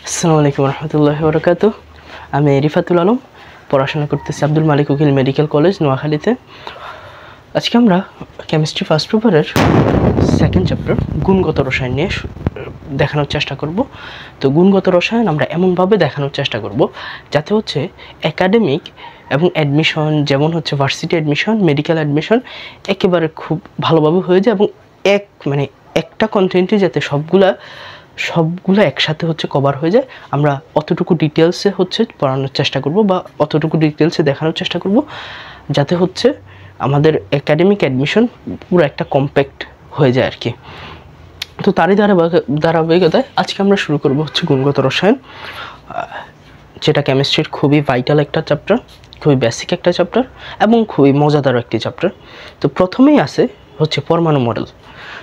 আসসালামু আলাইকুম রহমতুল্লাহি ওয়া বারাকাতুহু। আমি রিফাতুল আলম, পড়াশোনা করতেছি আব্দুল মালিক উকিল মেডিকেল কলেজ নোয়াখালীতে। আজকে আমরা কেমিস্ট্রি ফার্স্ট পেপারের সেকেন্ড চ্যাপ্টার গুণগত রসায়ন নিয়ে দেখানোর চেষ্টা করব। তো গুণগত রসায়ন আমরা এমনভাবে দেখানোর চেষ্টা করব যাতে হচ্ছে একাডেমিক এবং অ্যাডমিশন, যেমন হচ্ছে ভার্সিটি অ্যাডমিশন, মেডিকেল অ্যাডমিশন একেবারে খুব ভালোভাবে হয়ে যায় এবং একটা কন্টেন্টে যাতে সবগুলো একসাথে হচ্ছে কভার হয়ে যায়। আমরা অতটুকু ডিটেলসে হচ্ছে পড়ানোর চেষ্টা করব বা অতটুকু ডিটেলসে দেখানোর চেষ্টা করব যাতে হচ্ছে আমাদের একাডেমিক অ্যাডমিশন পুরো একটা কম্প্যাক্ট হয়ে যায় আর কি। তো তারই ধারাবাহিকতায় আজকে আমরা শুরু করব হচ্ছে গুণগত রসায়ন, যেটা কেমিস্ট্রির খুবই ভাইটাল একটা চ্যাপ্টার, খুবই বেসিক একটা চ্যাপ্টার এবং খুবই মজাদার একটি চ্যাপ্টার। তো প্রথমেই আছে হচ্ছে পরমাণু মডেল।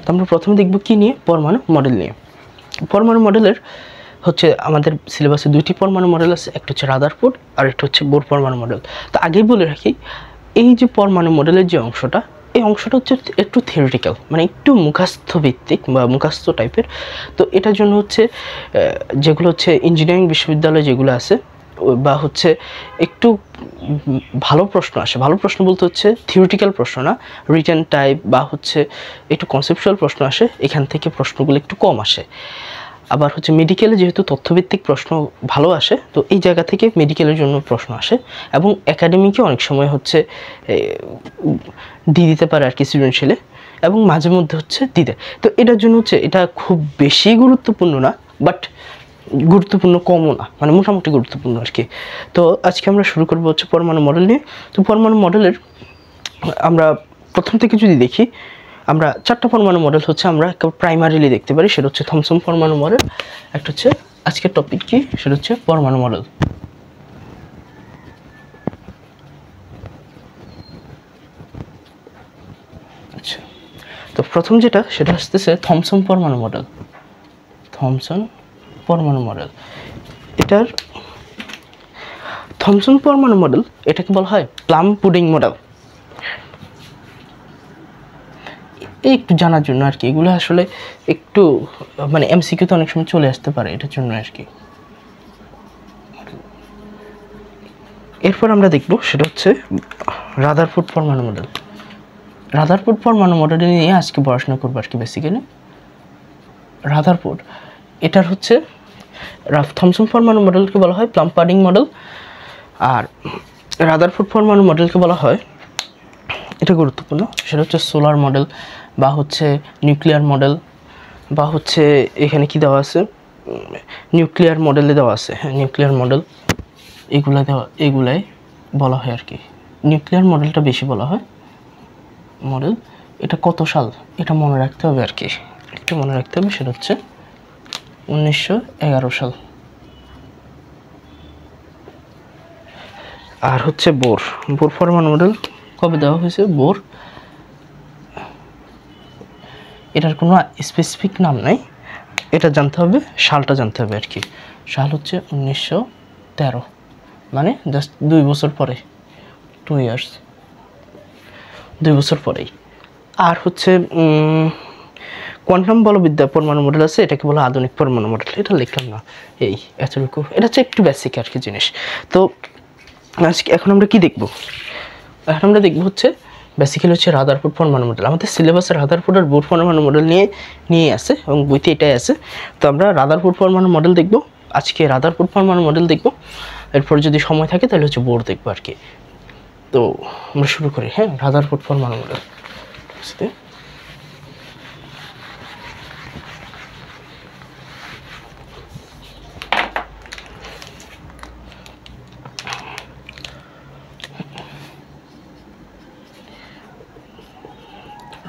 তো আমরা প্রথমে দেখব কি নিয়ে, পরমাণু মডেল নিয়ে। পরমাণু মডেলের হচ্ছে আমাদের সিলেবাসে দুইটি পরমাণু মডেল আছে, একটা হচ্ছে রাদারফোর্ড আর একটা হচ্ছে বোর পরমাণু মডেল। তো আগেই বলে রাখি, এই যে পরমাণু মডেলের যে অংশটা, এই অংশটা হচ্ছে একটু থিওরিটিক্যাল, মানে একটু মুখস্থ ভিত্তিক বা মুখস্থ টাইপের। তো এটার জন্য হচ্ছে যেগুলো হচ্ছে ইঞ্জিনিয়ারিং বিশ্ববিদ্যালয় যেগুলো আছে বা হচ্ছে একটু ভালো প্রশ্ন আসে, ভালো প্রশ্ন বলতে হচ্ছে থিওরিটিক্যাল প্রশ্ন না, রিটেন টাইপ বা হচ্ছে একটু কনসেপচুয়াল প্রশ্ন আসে, এখান থেকে প্রশ্নগুলো একটু কম আসে। আবার হচ্ছে মেডিকেলে যেহেতু তথ্যভিত্তিক প্রশ্ন ভালো আসে, তো এই জায়গা থেকে মেডিকেলের জন্য প্রশ্ন আসে এবং একাডেমিকে অনেক সময় হচ্ছে দিয়ে দিতে পারে আর কি সৃজনশীলে, এবং মাঝে মধ্যে হচ্ছে দিতে। তো এটার জন্য হচ্ছে এটা খুব বেশি গুরুত্বপূর্ণ না, বাট গুরুত্বপূর্ণ কমও না, মানে মোটামুটি গুরুত্বপূর্ণ আর কি। তো আজকে আমরা শুরু করবো হচ্ছে পরমাণু মডেল নিয়ে। তো পরমাণু মডেলের আমরা প্রথম থেকে যদি দেখি, আমরা চারটা পরমাণু মডেল হচ্ছে আমরা প্রাইমারিলি দেখতে পারি। সেটা হচ্ছে থমসন পরমাণু মডেল, একটা হচ্ছে আজকের টপিক কি, সেটা হচ্ছে পরমাণু মডেল। আচ্ছা, তো প্রথম যেটা সেটা আসতেছে থমসন পরমাণু মডেল। থমসন পরমাণু মডেল, এটার থমসন পরমাণু মডেল এটাকে বলা হয় প্লাম পুডিং মডেল। একটু জানার জন্য আর কি, এগুলো আসলে একটু মানে এমসিকিউতে অনেক সময় চলে আসতে পারে, এটার জন্য আর কি। এরপর আমরা দেখব সেটা হচ্ছে রাদারফোর্ড পরমাণু মডেল। রাদারফোর্ড পরমাণু মডেল নিয়ে আজকে পড়াশোনা করবো আর কি। বেসিক্যালি রাদারফোর্ড, এটার হচ্ছে থমসন পরমাণু মডেলকে বলা হয় প্লাম পুডিং মডেল, আর রাদারফোর্ড পরমাণু মডেলকে বলা হয়, এটা গুরুত্বপূর্ণ, সেটা হচ্ছে সোলার মডেল বা হচ্ছে নিউক্লিয়ার মডেল, বা হচ্ছে এখানে কি দেওয়া আছে, নিউক্লিয়ার মডেলে দেওয়া আছে, হ্যাঁ নিউক্লিয়ার মডেল, এগুলাই বলা হয় আর কি। নিউক্লিয়ার মডেলটা বেশি বলা হয় মডেল। এটা কত সাল এটা মনে রাখতে হবে আর কি, একটু মনে রাখতে হবে, সেটা হচ্ছে 1911 সাল। আর হচ্ছে বোর পরমাণু মডেল কবে দেওয়া হয়েছে, বোর, এটার কোনো স্পেসিফিক নাম নাই, এটা জানতে হবে, সালটা জানতে হবে আর কি। সাল হচ্ছে 1913, মানে জাস্ট 2 বছর পরে, 2 ইয়ার্স, 2 বছর পরেই। আর হচ্ছে কোয়ান্টাম বলবিদ্যা পরমাণু মডেল আছে, এটাকে বলা আধুনিক পরমাণু মডেল। এটা লিখলাম না, এই এতটুকু, এটা হচ্ছে একটু বেসিক আর কি জিনিস। তো আজকে এখন আমরা কি দেখব, এখন আমরা দেখব হচ্ছে বেসিক্যালি হচ্ছে রাদারফোর্ড পরমাণু মডেল। আমাদের সিলেবাসে রাদারফোর্ড আর বোর পরমাণু মডেল নিয়ে আছে এবং বইতে এটাই আছে। তো আমরা রাদারফোর্ড পরমাণু মডেল দেখব আজকে, রাদারফোর্ড পরমাণু মডেল দেখব, এরপর যদি সময় থাকে তাহলে হচ্ছে বোর দেখবো আর কি। তো আমরা শুরু করি, হ্যাঁ, রাদারফোর্ড পরমাণু মডেল।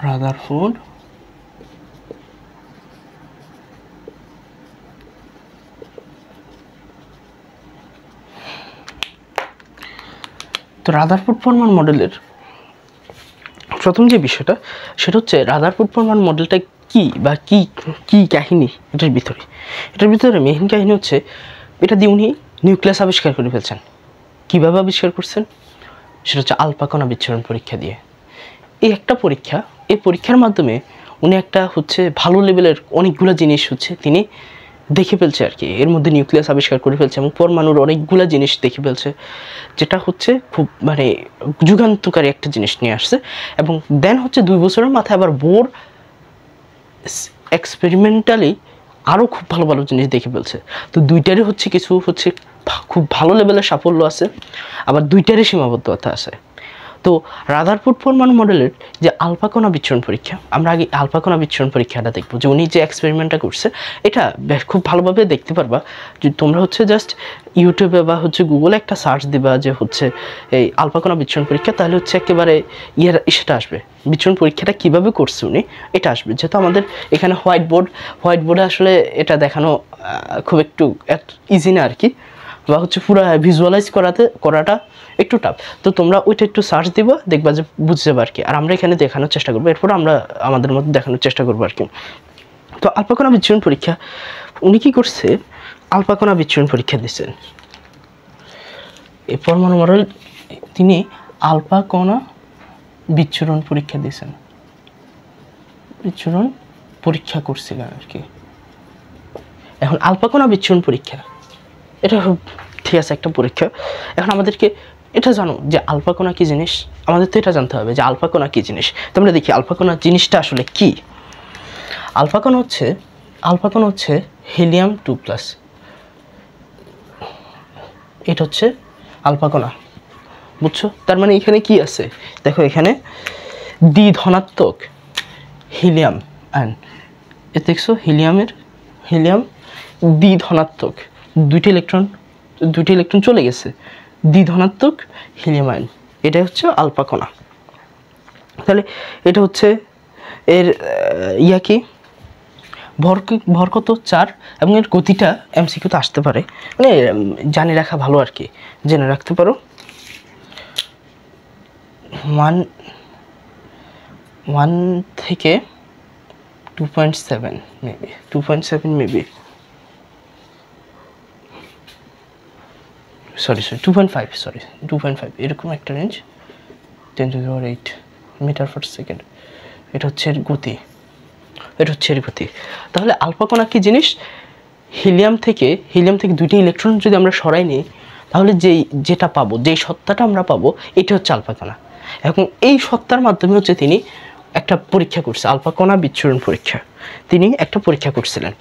রাদারফোর্ড তো রাদারফোর্ড পরমাণু মডেলের প্রথম যে বিষয়টা সেটা হচ্ছে রাদারফোর্ড পরমাণু মডেলটা কি বা কি কাহিনী এটার ভিতরে মেইন কাহিনী হচ্ছে, এটা দিয়ে উনি নিউক্লিয়াস আবিষ্কার করে ফেলছেন। কীভাবে আবিষ্কার করছেন, সেটা হচ্ছে আলফা কণা বিচ্ছুরণ পরীক্ষা দিয়ে। এই একটা পরীক্ষা, এই পরীক্ষার মাধ্যমে উনি একটা হচ্ছে ভালো লেভেলের অনেকগুলো জিনিস হচ্ছে তিনি দেখে ফেলছে আর কি, এর মধ্যে নিউক্লিয়াস আবিষ্কার করে ফেলছে এবং পরমাণুর অনেকগুলো জিনিস দেখে ফেলছে, যেটা হচ্ছে খুব মানে যুগান্তকারী একটা জিনিস নিয়ে আসছে। এবং দেন হচ্ছে 2 বছরের মাথায় আবার বোর এক্সপেরিমেন্টালি আরও খুব ভালো ভালো জিনিস দেখে ফেলছে। তো দুইটারই হচ্ছে কিছু হচ্ছে খুব ভালো লেভেলের সাফল্য আছে, আবার দুইটারই সীমাবদ্ধতা আছে। তো রাদারফোর্ড পরমাণু মডেলের যে আলফা কণা বিচ্ছুরণ পরীক্ষা, আমরা আগে আলফা কণা বিচ্ছুরণ পরীক্ষাটা দেখবো, যে উনি যে এক্সপেরিমেন্টটা করছে এটা খুব ভালোভাবে দেখতে পারবা যে তোমরা হচ্ছে জাস্ট ইউটিউবে বা হচ্ছে গুগলে একটা সার্চ দিবা যে হচ্ছে এই আলফা কণা বিচ্ছুরণ পরীক্ষা, তাহলে হচ্ছে একেবারে সেটা আসবে, বিচ্ছুরণ পরীক্ষাটা কীভাবে করছে উনি এটা আসবে। যেহেতু আমাদের এখানে হোয়াইট বোর্ডে আসলে এটা দেখানো খুব একটু ইজি না আর কি, বা হচ্ছে পুরো ভিজুয়ালাইজ করাটা একটু টাফ। তো তোমরা ওইটা একটু সার্চ দিবা, দেখবা যে বুঝতে যাবে আর কি। আর আমরা এখানে দেখানোর চেষ্টা করবো, এরপর আমরা আমাদের মধ্যে দেখানোর চেষ্টা করবো আর কি। তো আলফা কণা বিচ্ছুরণ পরীক্ষা উনি কী করছে, আলফা কণা বিচ্ছুরণ পরীক্ষা দিচ্ছেন এই পরমাণু মডেল, তিনি আলফা কণা বিচ্ছুরণ পরীক্ষা দিয়েছেন, বিচ্ছুরণ পরীক্ষা করছিলেন আর কি। এখন আলফা কণা বিচ্ছুরণ পরীক্ষা এটা ঠিক আছে একটা পরীক্ষা। এখন আমাদেরকে এটা জানো যে আলফা কণা কী জিনিস, আমাদের তো এটা জানতে হবে যে আলফা কণা কী জিনিস। তো আমরা দেখি আলফা কণা জিনিসটা আসলে কি। আলফা কণা হচ্ছে হিলিয়াম 2+, এটা হচ্ছে আলফা কণা, বুঝছো? তার মানে এখানে কি আছে দেখো, এখানে দ্বিধনাত্মক হিলিয়াম অ্যান্ড এ দেখছো হিলিয়াম দ্বিধনাত্মক, দুইটি ইলেকট্রন চলে গেছে, দ্বিধনাত্মক হিলিয়াম আয়ন, এটা হচ্ছে আলফা কণা। তাহলে এটা হচ্ছে এর কি ভর কত 4, এবং এর গতিটা এমসিকিউতে আসতে পারে, মানে জানে রাখা ভালো আর কি, জেনে রাখতে পারো। 1 থেকে 2.7 মেবি, 2.7 মেবি, সরি 2.5 এরকম একটা রেঞ্জ, 10⁸ মিটার পার সেকেন্ড, এটা হচ্ছে এর গতি, তাহলে আলফা কণা কি জিনিস, হিলিয়াম থেকে দুইটি ইলেকট্রন যদি আমরা সরাই নিই, তাহলে যেটা পাবো, যেই সত্তাটা আমরা পাবো, এটা হচ্ছে আলফা কণা। এবং এই সত্তার মাধ্যমে হচ্ছে তিনি একটা পরীক্ষা করছে, আলফা কণা বিচ্ছুরণ পরীক্ষা, তিনি একটা পরীক্ষা করছিলেন।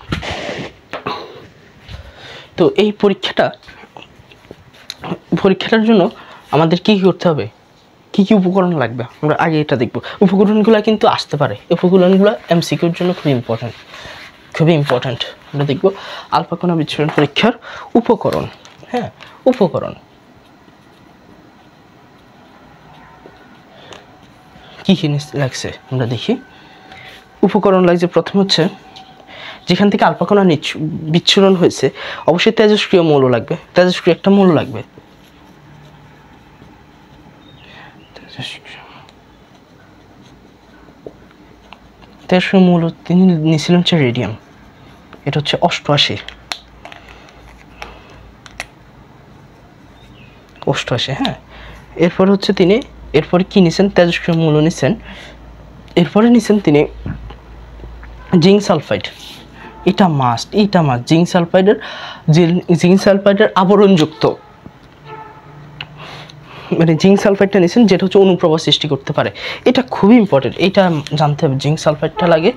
তো এই পরীক্ষাটার জন্য আমাদের কি করতে হবে, কি কি উপকরণ লাগবে, আমরা আগে এটা দেখব। উপকরণগুলো কিন্তু আসতে পারে, উপকরণগুলো এমসিকিউর জন্য খুবই ইম্পর্ট্যান্ট। আমরা দেখব আলফা কণা বিচ্ছুরণ পরীক্ষার উপকরণ। হ্যাঁ, উপকরণ কি জিনিস লাগছে আমরা দেখি। উপকরণ লাগছে, প্রথম হচ্ছে যেখান থেকে আলফা কণা বিচ্ছুরণ হয়েছে, অবশ্যই তেজস্ক্রিয় মৌল লাগবে, তেজস্ক্রিয় একটা মৌল লাগবে। তেজস্ক্রিয় মৌল তিনি নিয়েছিলেন হচ্ছে রেডিয়াম, এটা হচ্ছে 88। হ্যাঁ, এরপরে হচ্ছে তিনি কি নিছেন, তেজস্ক্রিয় মৌল নিছেন। এরপরে নিছেন তিনি জিঙ্ক সালফাইড, এটা মাস্ট জিঙ্ক সালফাইডের আবরণযুক্ত, মানে জিঙ্ক সালফাইডটা নিছেন যেটা হচ্ছে অনুপ্রবাহ সৃষ্টি করতে পারে, এটা খুবই ইম্পর্টেন্ট, এটা জানতে হবে, জিঙ্ক সালফাইডটা লাগে।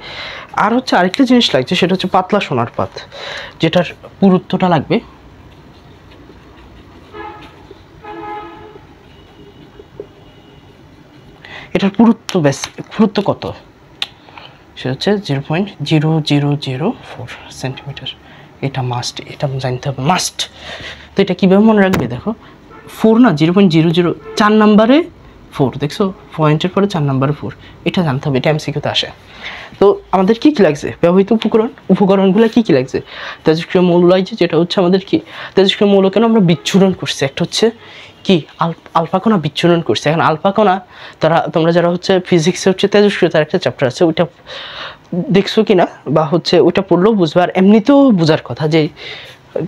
আর হচ্ছে আরেকটা জিনিস লাগছে, সেটা হচ্ছে পাতলা সোনার পাত, যেটার পুরুত্বটা লাগবে, এটার পুরুত্ব কত, সেটা হচ্ছে 0.0004 সেন্টিমিটার, এটা মাস্ট, এটা জানতে হবে মাস্ট। তো এটা কীভাবে মনে রাখবে, দেখো 4 না, 0.00 4 নম্বরে 4, দেখছো পয়েন্টের পরে 4 নম্বরে 4, এটা জানতে হবে, এটা এমসিকিউতে আসে। তো আমাদের কী লাগছে, ব্যবহৃত উপকরণগুলো কী লাগছে, তেজস্ক্রিয় মৌল লাগছে, যেটা হচ্ছে আমাদের কি তেজস্ক্রিয় মৌল কেন আমরা বিচ্ছুরণ করছি, একটা হচ্ছে কি আলফা কণা বিচ্ছুরণ করছে। এখন আলফা কণা তোমরা যারা হচ্ছে ফিজিক্সে হচ্ছে তেজস্ক্রিয়তার একটা চ্যাপ্টার আছে, ওইটা দেখছো কিনা বা হচ্ছে ওইটা পড়লেও বুঝবে, আর এমনিতেও বোঝার কথা যে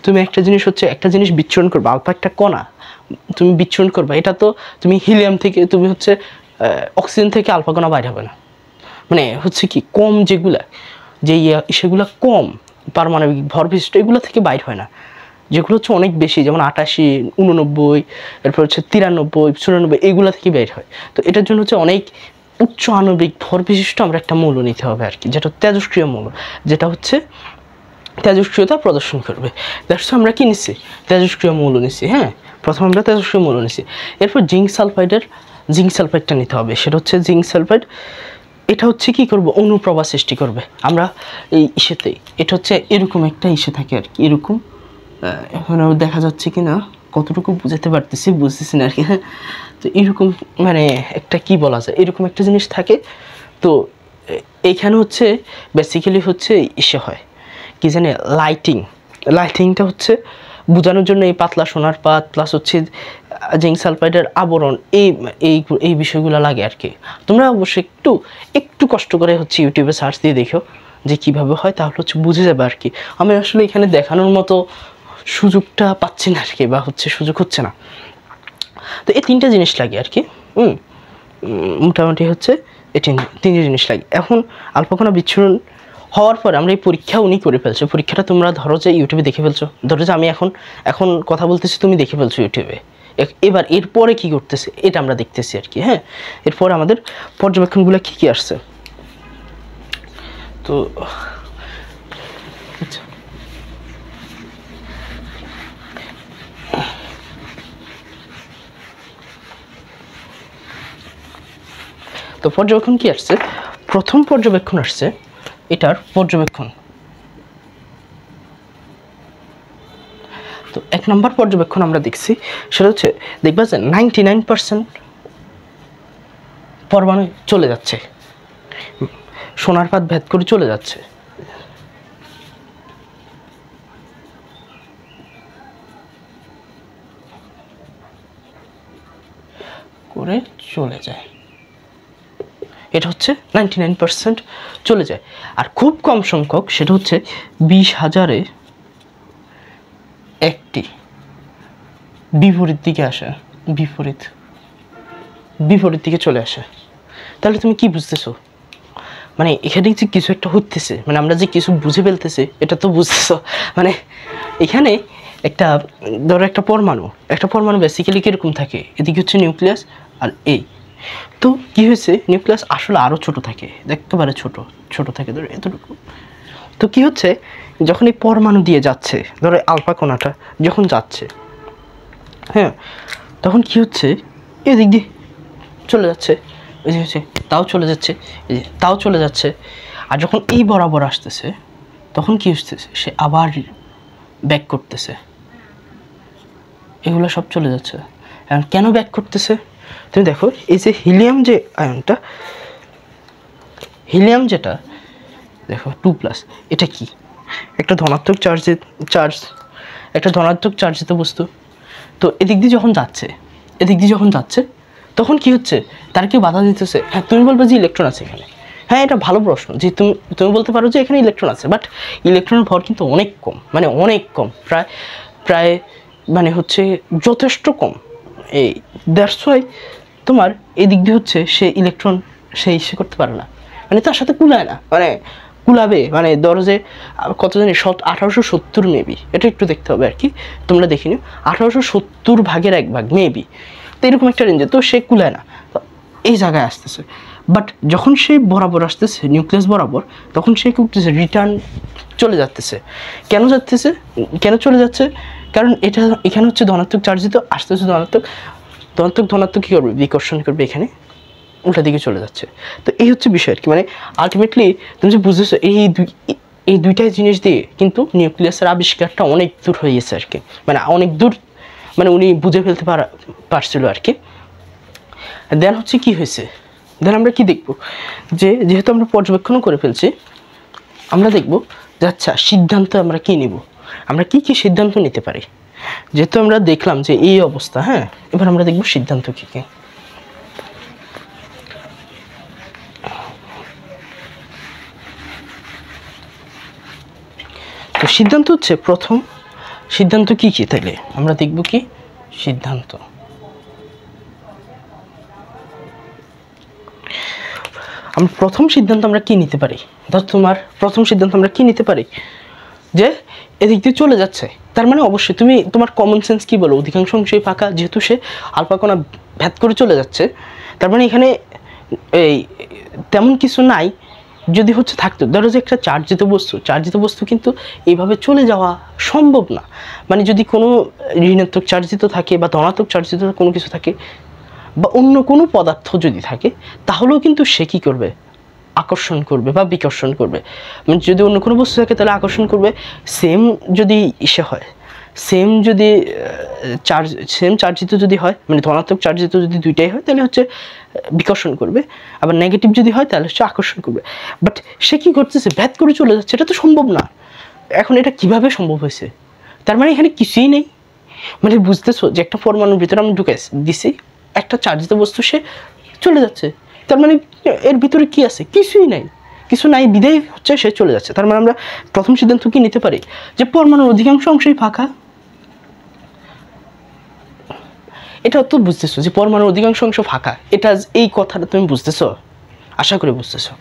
তুমি একটা জিনিস বিচ্ছুরণ করবে, আলফা একটা কণা তুমি বিচ্ছুরণ করবে, এটা তো তুমি হিলিয়াম থেকে, তুমি হচ্ছে অক্সিজেন থেকে আলফা কণা বাইর হবে না, মানে হচ্ছে কি কম যেগুলা সেগুলা কম, পারমাণবিক ভর বিশিষ্ট এগুলো থেকে বাইর হয় না, যেগুলো হচ্ছে অনেক বেশি, যেমন 88, 89, এরপর হচ্ছে 93, 94 এইগুলো থেকে বের হয়। তো এটার জন্য হচ্ছে অনেক উচ্চ আণবিক ভর বিশিষ্ট আমরা একটা মৌল নিতে হবে আর কি, যেটা তেজস্ক্রিয় মৌল, যেটা হচ্ছে তেজস্ক্রিয়তা প্রদর্শন করবে। দ্যাটস আমরা কি নিচ্ছি, তেজস্ক্রিয় মৌল নিচ্ছি। হ্যাঁ, প্রথম আমরা তেজস্ক্রিয় মৌল নিচ্ছি। এরপর জিঙ্ক সালফাইডটা নিতে হবে, সেটা হচ্ছে জিঙ্ক সালফাইড। এটা হচ্ছে কি করব, অনুপ্রভা সৃষ্টি করবে। আমরা এই ইসেতে এটা হচ্ছে এরকম একটা ইসে থাকে আর কি, এরকম এখনও দেখা যাচ্ছে কি না কতটুকু বুঝাতে বুঝতেছি না আর কি। হ্যাঁ, তো এরকম মানে একটা কি বলা যায়, এরকম একটা জিনিস থাকে। তো এইখানে হচ্ছে বেসিক্যালি হচ্ছে ইসে হয় কি জানে, লাইটিংটা হচ্ছে বোঝানোর জন্য এই পাতলা সোনার পাত প্লাস হচ্ছে জিঙ্ক সালফাইডের আবরণ, এই বিষয়গুলো লাগে আর কি। তোমরা অবশ্যই একটু কষ্ট করে হচ্ছে ইউটিউবে সার্চ দিয়ে দেখো যে কীভাবে হয়, তাহলে হচ্ছে বুঝে যাবে আর কি। আমি আসলে এখানে দেখানোর মতো সুযোগটা পাচ্ছি না আর কি, বা হচ্ছে সুযোগ হচ্ছে না। তো এই তিনটা জিনিস লাগে আর কি। মোটামুটি হচ্ছে এই তিনটে জিনিস লাগে। এখন আলফা বিচ্ছুরণ হওয়ার পরে আমরা এই পরীক্ষা উনি করে ফেলছো। পরীক্ষাটা তোমরা ধরো যে ইউটিউবে দেখে ফেলছো, ধরো যে আমি এখন কথা বলতেছি, তুমি দেখে ফেলছো ইউটিউবে। এবার এরপরে কি করতেছে এটা আমরা দেখতেছি আর কি। হ্যাঁ, এরপর আমাদের পর্যবেক্ষণগুলো কি আসছে। তো আচ্ছা, তো পর্যবেক্ষণ কি আসছে, প্রথম পর্যবেক্ষণ আসছে এটার পর্যবেক্ষণ। তো 1 নম্বর পর্যবেক্ষণ আমরা দেখছি, সেটা হচ্ছে দেখবা যে 99% পরমাণু চলে যাচ্ছে, সোনার পাত ভেদ করে চলে যাচ্ছে। করে চলে যায়, এটা হচ্ছে 99% চলে যায়। আর খুব কম সংখ্যক, সেটা হচ্ছে 20,000-এ একটি বিপরীত দিকে আসে, বিপরীত দিকে চলে আসে। তাহলে তুমি কি বুঝতেছো, মানে এখানে যে কিছু একটা হতেছে, মানে আমরা যে কিছু বুঝে ফেলতেছি এটা তো বুঝতেছো। মানে এখানে একটা ধরো একটা পরমাণু বেসিক্যালি কীরকম থাকে, এদিকে হচ্ছে নিউক্লিয়াস আর এই। তো কি হয়েছে, নিউক্লিয়াস আসলে আরও ছোট থাকে, একেবারে ছোট থাকে ধরো এতটুকু। তো কি হচ্ছে, যখন এই পরমাণু দিয়ে যাচ্ছে, ধরো আলফা কণাটা যখন যাচ্ছে, হ্যাঁ, তখন কি হচ্ছে, এদিক দিয়ে চলে যাচ্ছে, এই যে হচ্ছে তাও চলে যাচ্ছে, এই যে তাও চলে যাচ্ছে। আর যখন এই বরাবর আসতেছে তখন কি হচ্ছে, সে আবার ব্যাক করতেছে, এগুলো সব চলে যাচ্ছে। এখন কেন ব্যাক করতেছে, তুমি দেখো এই যে হিলিয়াম যে আয়নটা, হিলিয়াম যেটা দেখো 2+, এটা কি একটা ধনাত্মক চার্জিত বস্তু। তো এদিক দিয়ে যখন যাচ্ছে তখন কি হচ্ছে, তার কি বাধা দিতেছে। হ্যাঁ, তুমি বলবে যে ইলেকট্রন আছে এখানে। হ্যাঁ, এটা ভালো প্রশ্ন যে তুমি বলতে পারো যে এখানে ইলেকট্রন আছে, বাট ইলেকট্রনের ভর কিন্তু অনেক কম, প্রায় মানে হচ্ছে যথেষ্ট কম। এই দ্যাটস ওয়াই তোমার এদিক দিয়ে হচ্ছে সে ইলেকট্রন সে করতে পারে না, মানে তার সাথে কুলায় না, কুলাবে মানে ধরো যে কত জানি 1870 মেবি, এটা একটু দেখতে হবে আর কি, তোমরা দেখে নিও 1870 ভাগের 1 ভাগ মেবি, তো এরকম একটা রেঞ্জে। তো সে কুলায় না, তো এই জায়গায় আসতেছে। বাট যখন সে বরাবর আসতেছে নিউক্লিয়াস বরাবর, তখন সে কি করতেছে, রিটার্ন চলে যাচ্ছে। কেন চলে যাচ্ছে, কারণ এখানে হচ্ছে ধনাত্মক চার্জিত, আসতেছে ধনাত্মক কী করবে, বিকর্ষণ করবে, এখানে উল্টা দিকে চলে যাচ্ছে। তো এই হচ্ছে বিষয় আর কি, মানে আলটিমেটলি তুমি যে বুঝেছো এই দুইটাই জিনিস দিয়ে কিন্তু নিউক্লিয়াসের আবিষ্কারটা অনেক দূর হয়ে গেছে আর কি, মানে অনেক দূর, মানে উনি বুঝে ফেলতে পারছিল আর কি। দেন হচ্ছে কি হয়েছে, দেন আমরা কি দেখব, যেহেতু আমরা পর্যবেক্ষণও করে ফেলছি, আমরা দেখব যে আচ্ছা সিদ্ধান্ত আমরা কি নিব, আমরা কি সিদ্ধান্ত নিতে পারি। যেহেতু আমরা দেখলাম যে এই অবস্থা, হ্যাঁ, এবার আমরা দেখব সিদ্ধান্ত কি। তো সিদ্ধান্ত হচ্ছে, প্রথম সিদ্ধান্ত কি তাহলে আমরা দেখব কি সিদ্ধান্ত। প্রথম সিদ্ধান্ত আমরা কি নিতে পারি, ধর তোমার প্রথম সিদ্ধান্ত আমরা কি নিতে পারি, যে এদিক দিয়ে চলে যাচ্ছে, তার মানে অবশ্যই তুমি তোমার কমন সেন্স কি বলো, অধিকাংশ অংশই ফাঁকা, যেহেতু সে আলফা কণা ভেদ করে চলে যাচ্ছে, তার মানে এখানে এই তেমন কিছু নাই। যদি হচ্ছে থাকতো, ধরো যে একটা চার্জিত বস্তু কিন্তু এইভাবে চলে যাওয়া সম্ভব না। মানে যদি কোনো ঋণাত্মক চার্জিত থাকে বা ধনাত্মক চার্জিত কোনো কিছু থাকে বা অন্য কোনো পদার্থ যদি থাকে, তাহলেও কিন্তু সে কী করবে, আকর্ষণ করবে বা বিকর্ষণ করবে। মানে যদি অন্য কোনো বস্তু থাকে তাহলে আকর্ষণ করবে, সেম যদি ইসে হয়, সেম চার্জিত যদি হয়, মানে ধনাত্মক চার্জিত যদি দুইটাই হয় তাহলে হচ্ছে বিকর্ষণ করবে, আবার নেগেটিভ যদি হয় তাহলে হচ্ছে আকর্ষণ করবে। বাট সে কী করতেছে, ভেদ করে চলে যাচ্ছে, এটা তো সম্ভব না। এখন এটা কিভাবে সম্ভব হয়েছে, তার মানে এখানে কিছুই নেই। মানে বুঝতেছো যে একটা পরমাণুর ভিতরে আমি ঢুকে দিছি একটা চার্জিত বস্তু, সে চলে যাচ্ছে, তার মানে এর ভিতরে কি আছে, কিছুই নাই, কিছু নাই বিধায় হচ্ছে সে চলে যাচ্ছে। তার মানে আমরা প্রথম সিদ্ধান্ত কি নিতে পারি, যে পরমাণুর অধিকাংশ অংশই ফাঁকা। এটা তো বুঝতেছো যে পরমাণুর অধিকাংশ অংশ ফাঁকা, এটা এই কথাটা তুমি বুঝতেছো, আশা করি বুঝতেছো।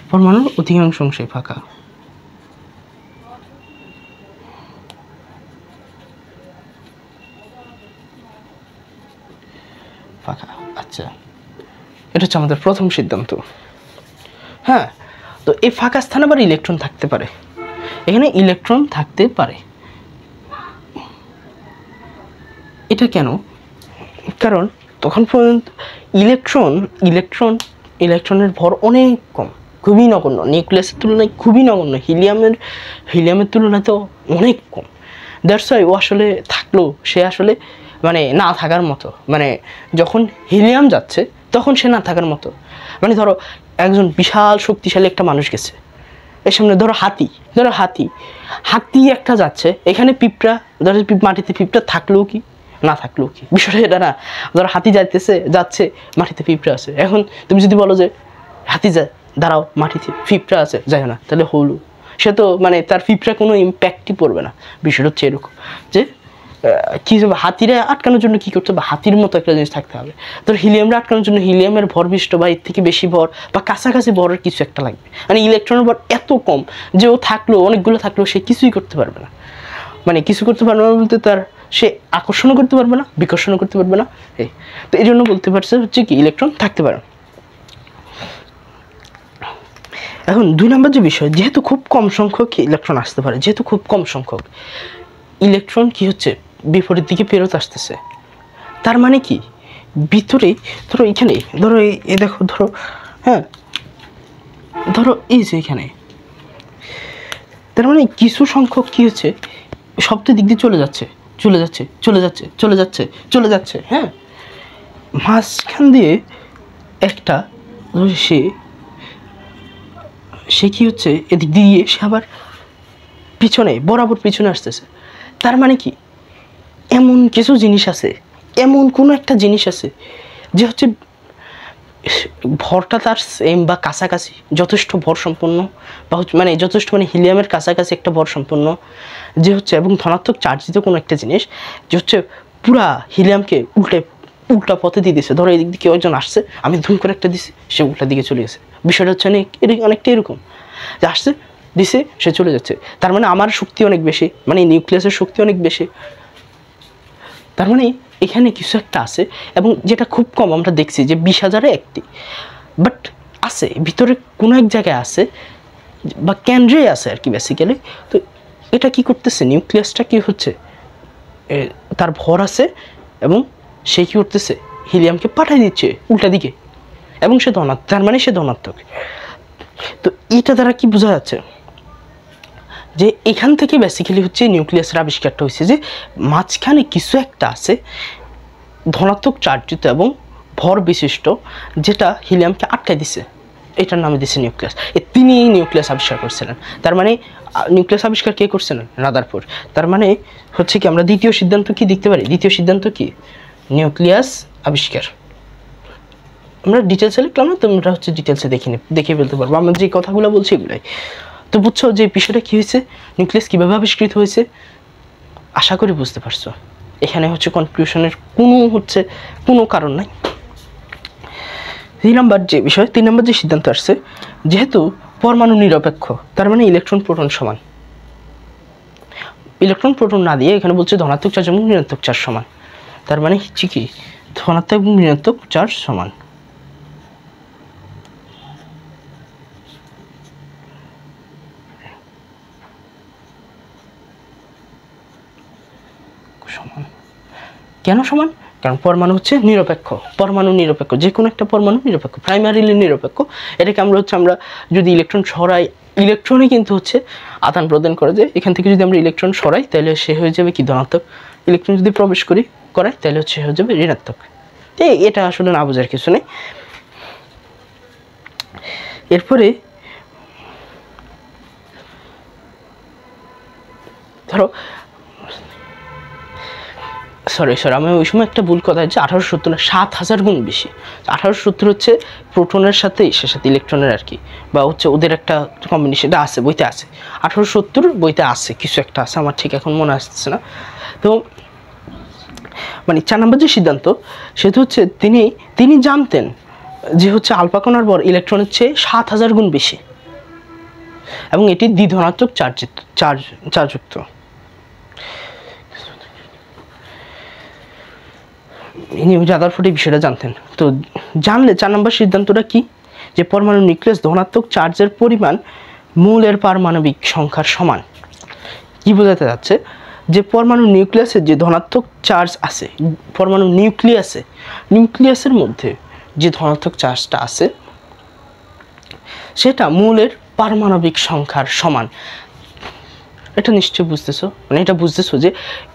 পরমাণুর অধিকাংশ অংশই ফাঁকা, ফাঁকা। আচ্ছা, এটা হচ্ছে আমাদের প্রথম সিদ্ধান্ত। হ্যাঁ, তো এই ফাঁকা স্থানে আবার ইলেকট্রন থাকতে পারে, এখানে ইলেকট্রন থাকতে পারে। এটা কেন, কারণ তখন পর্যন্ত ইলেকট্রনের ভর অনেক কম, খুবই নগণ্য, নিউক্লিয়াসের তুলনায় খুবই নগণ্য, হিলিয়ামের তুলনায় তো অনেক কম। দ্যাটস ওয়াই ও আসলে থাকলেও সে আসলে মানে না থাকার মতো, মানে যখন হিলিয়াম যাচ্ছে তখন সে না থাকার মতো। মানে ধরো একজন বিশাল শক্তিশালী একটা মানুষ গেছে, এর সামনে ধরো হাতি একটা যাচ্ছে, এখানে পিঁপড়া, ধরো মাটিতে পিঁপড়া থাকলেও কি না থাকলেও কি, বিষয়টা এটা না। ধরো হাতি যাচ্ছে মাটিতে পিঁপড়া আছে, এখন তুমি যদি বলো যে হাতি যায় দাঁড়াও মাটিতে পিঁপড়া আছে যায় না, তাহলে হলো সে তো মানে তার পিঁপড়া কোনো ইম্প্যাক্টই পড়বে না। বিষয়টা হচ্ছে এরকম যে কী হবে, হাতিরা আটকানোর জন্য কী করতে হবে, হাতির মতো একটা জিনিস থাকতে হবে। ধর হিলিয়ামরা আটকানোর জন্য হিলিয়ামের ভর বিষ্ট বা এর থেকে বেশি ভর বা কাছাকাছি ভরের কিছু একটা লাগবে। মানে ইলেকট্রনের ভর এত কম যে ও থাকলেও, অনেকগুলো থাকলেও সে কিছুই করতে পারবে না। মানে কিছু করতে পারবে না বলতে তার সে আকর্ষণও করতে পারবে না, বিকর্ষণও করতে পারবে না। তো এই জন্য বলতে পারছে হচ্ছে কি ইলেকট্রন থাকতে পারে। এখন 2 নম্বর যে বিষয়, যেহেতু খুব কম সংখ্যক ইলেকট্রন আসতে পারে, যেহেতু খুব কম সংখ্যক ইলেকট্রন কি হচ্ছে বিপরীত দিকে ফেরত আসতেছে, তার মানে কি ভিতরে ধরো এখানে ধরো এই দেখো, ধরো হ্যাঁ ধরো এই যে এখানে, তার মানে কিছু সংখ্যক কি হচ্ছে শব্দ দিক দিয়ে চলে যাচ্ছে। হ্যাঁ, মাঝখান দিয়ে একটা সে কি হচ্ছে এদিক দিয়ে সে আবার বরাবর পিছনে আসতেছে। তার মানে কি এমন কিছু জিনিস আছে, এমন কোনো একটা জিনিস আছে যে হচ্ছে ভরটা তার সেম বা কাছাকাছি, যথেষ্ট ভর সম্পন্ন বা মানে যথেষ্ট মানে হিলিয়ামের কাছাকাছি একটা ভর সম্পন্ন যে হচ্ছে, এবং ধনাত্মক চার্জিত কোনো একটা জিনিস যে হচ্ছে পুরা হিলিয়ামকে উল্টা পথে দিয়ে দিয়েছে। ধরো এদিক দিকে একজন আসছে, আমি ধুম করে একটা দিছি, সে উল্টা দিকে চলে গেছে। বিষয়টা হচ্ছে অনেকটা এরকম যে আসছে দিছে সে চলে যাচ্ছে, তার মানে আমার শক্তি অনেক বেশি, মানে নিউক্লিয়াসের শক্তি অনেক বেশি। তার মানে এখানে কিছু একটা আছে, এবং যেটা খুব কম আমরা দেখছি যে 20,000-এ একটি, বাট আছে ভিতরে কোনো এক জায়গায় আছে বা কেন্দ্রে আছে আর কি বেসিক্যালি। তো এটা কি করতেছে, নিউক্লিয়াসটা কি হচ্ছে তার ভর আছে এবং সে কি করতেছে হিলিয়ামকে পাঠিয়ে দিচ্ছে উল্টা দিকে, এবং সে ধনাত্মক, তার মানে সে ধনাত্মক। তো এটা দ্বারা কি বোঝা যাচ্ছে যে এখান থেকে বেসিক্যালি হচ্ছে নিউক্লিয়াসের আবিষ্কারটা হয়েছে, যে মাঝখানে কিছু একটা আছে ধনাত্মক চার্জিত এবং ভর বিশিষ্ট, যেটা হিলিয়ামকে আটকাই দিছে, এটার নামে দিছে নিউক্লিয়াস। তিনি এই নিউক্লিয়াস আবিষ্কার করছিলেন। তার মানে নিউক্লিয়াস আবিষ্কার কে করছিলেন, রাদারফোর্ড। তার মানে হচ্ছে কি আমরা দ্বিতীয় সিদ্ধান্ত কি দেখতে পারি, দ্বিতীয় সিদ্ধান্ত কি নিউক্লিয়াস আবিষ্কার। আমরা ডিটেলসে লিখলাম না, তোমরা হচ্ছে ডিটেলসে দেখে ফেলতে পারবো, আমরা যে কথাগুলো বলছি এগুলাই। তো বুঝছো যে বিষয়টা কী হয়েছে, নিউক্লিয়াস কীভাবে আবিষ্কৃত হয়েছে, আশা করি বুঝতে পারছো। এখানে হচ্ছে কনফিউশনের কোনো কারণ নাই। 3 নম্বর যে সিদ্ধান্ত আসছে, যেহেতু পরমাণু নিরপেক্ষ, তার মানে ইলেকট্রন প্রোটন সমান। ইলেকট্রন প্রোটন না দিয়ে এখানে বলছে ধনাত্মক চার্জ এবং ঋণাত্মক চার্জ সমান। তার মানে হচ্ছে কি ধনাত্মক এবং ঋণাত্মক চার্জ সমান। সমান কেন সমান? কারণ পরমাণু হচ্ছে নিরপেক্ষ, পরমাণু নিরপেক্ষ, যে কোনো একটা পরমাণু নিরপেক্ষ, প্রাইমারিলি নিরপেক্ষ। এটাকে আমরা যদি ইলেকট্রন সরাই, ইলেকট্রনই কিন্তু হচ্ছে আদান প্রদান করে যে এখান থেকে যদি আমরা ইলেকট্রন সরাই তাহলে সে হয়ে যাবে কি ধনাত্মক, ইলেকট্রন যদি প্রবেশ করাই তাহলে হচ্ছে হয়ে যাবে ঋণাত্মক। এটা আসলে না বোঝার কিছু নেই। এরপরে ধরো সরি আমি ওই সময় একটা ভুল কথা হচ্ছে 1870 না 7000 গুণ বেশি। 1870 হচ্ছে প্রোটনের সাথে ইলেকট্রনের আর কি, বা হচ্ছে ওদের একটা কম্বিনেশনটা আছে, বইতে আছে 1870 বইতে আছে, কিছু একটা আছে, আমার ঠিক এখন মনে আসছে না। তো মানে 4 নম্বর যে সিদ্ধান্ত সেটা হচ্ছে তিনি জানতেন যে হচ্ছে আলফা কণার ভর ইলেকট্রনের চেয়ে 7000 গুণ বেশি এবং এটি দ্বিধনাত্মক চার্জযুক্ত। ইনি রাদারফোর্ড এই বিষয়টা জানতেন। তো জানলে 4 নম্বর সিদ্ধান্তটা কি, যে পরমাণু নিউক্লিয়াস ধনাত্মক চার্জের পরিমাণ মূলের পারমাণবিক সংখ্যার সমান। কি বোঝাতে যাচ্ছে, যে পরমাণু নিউক্লিয়াসের যে ধনাত্মক চার্জ আছে, পরমাণু নিউক্লিয়াসের মধ্যে যে ধনাত্মক চার্জটা আছে সেটা মূলের পারমাণবিক সংখ্যার সমান। এটা নিশ্চয়ই বুঝতেছো, মানে এটা বুঝতেছো যে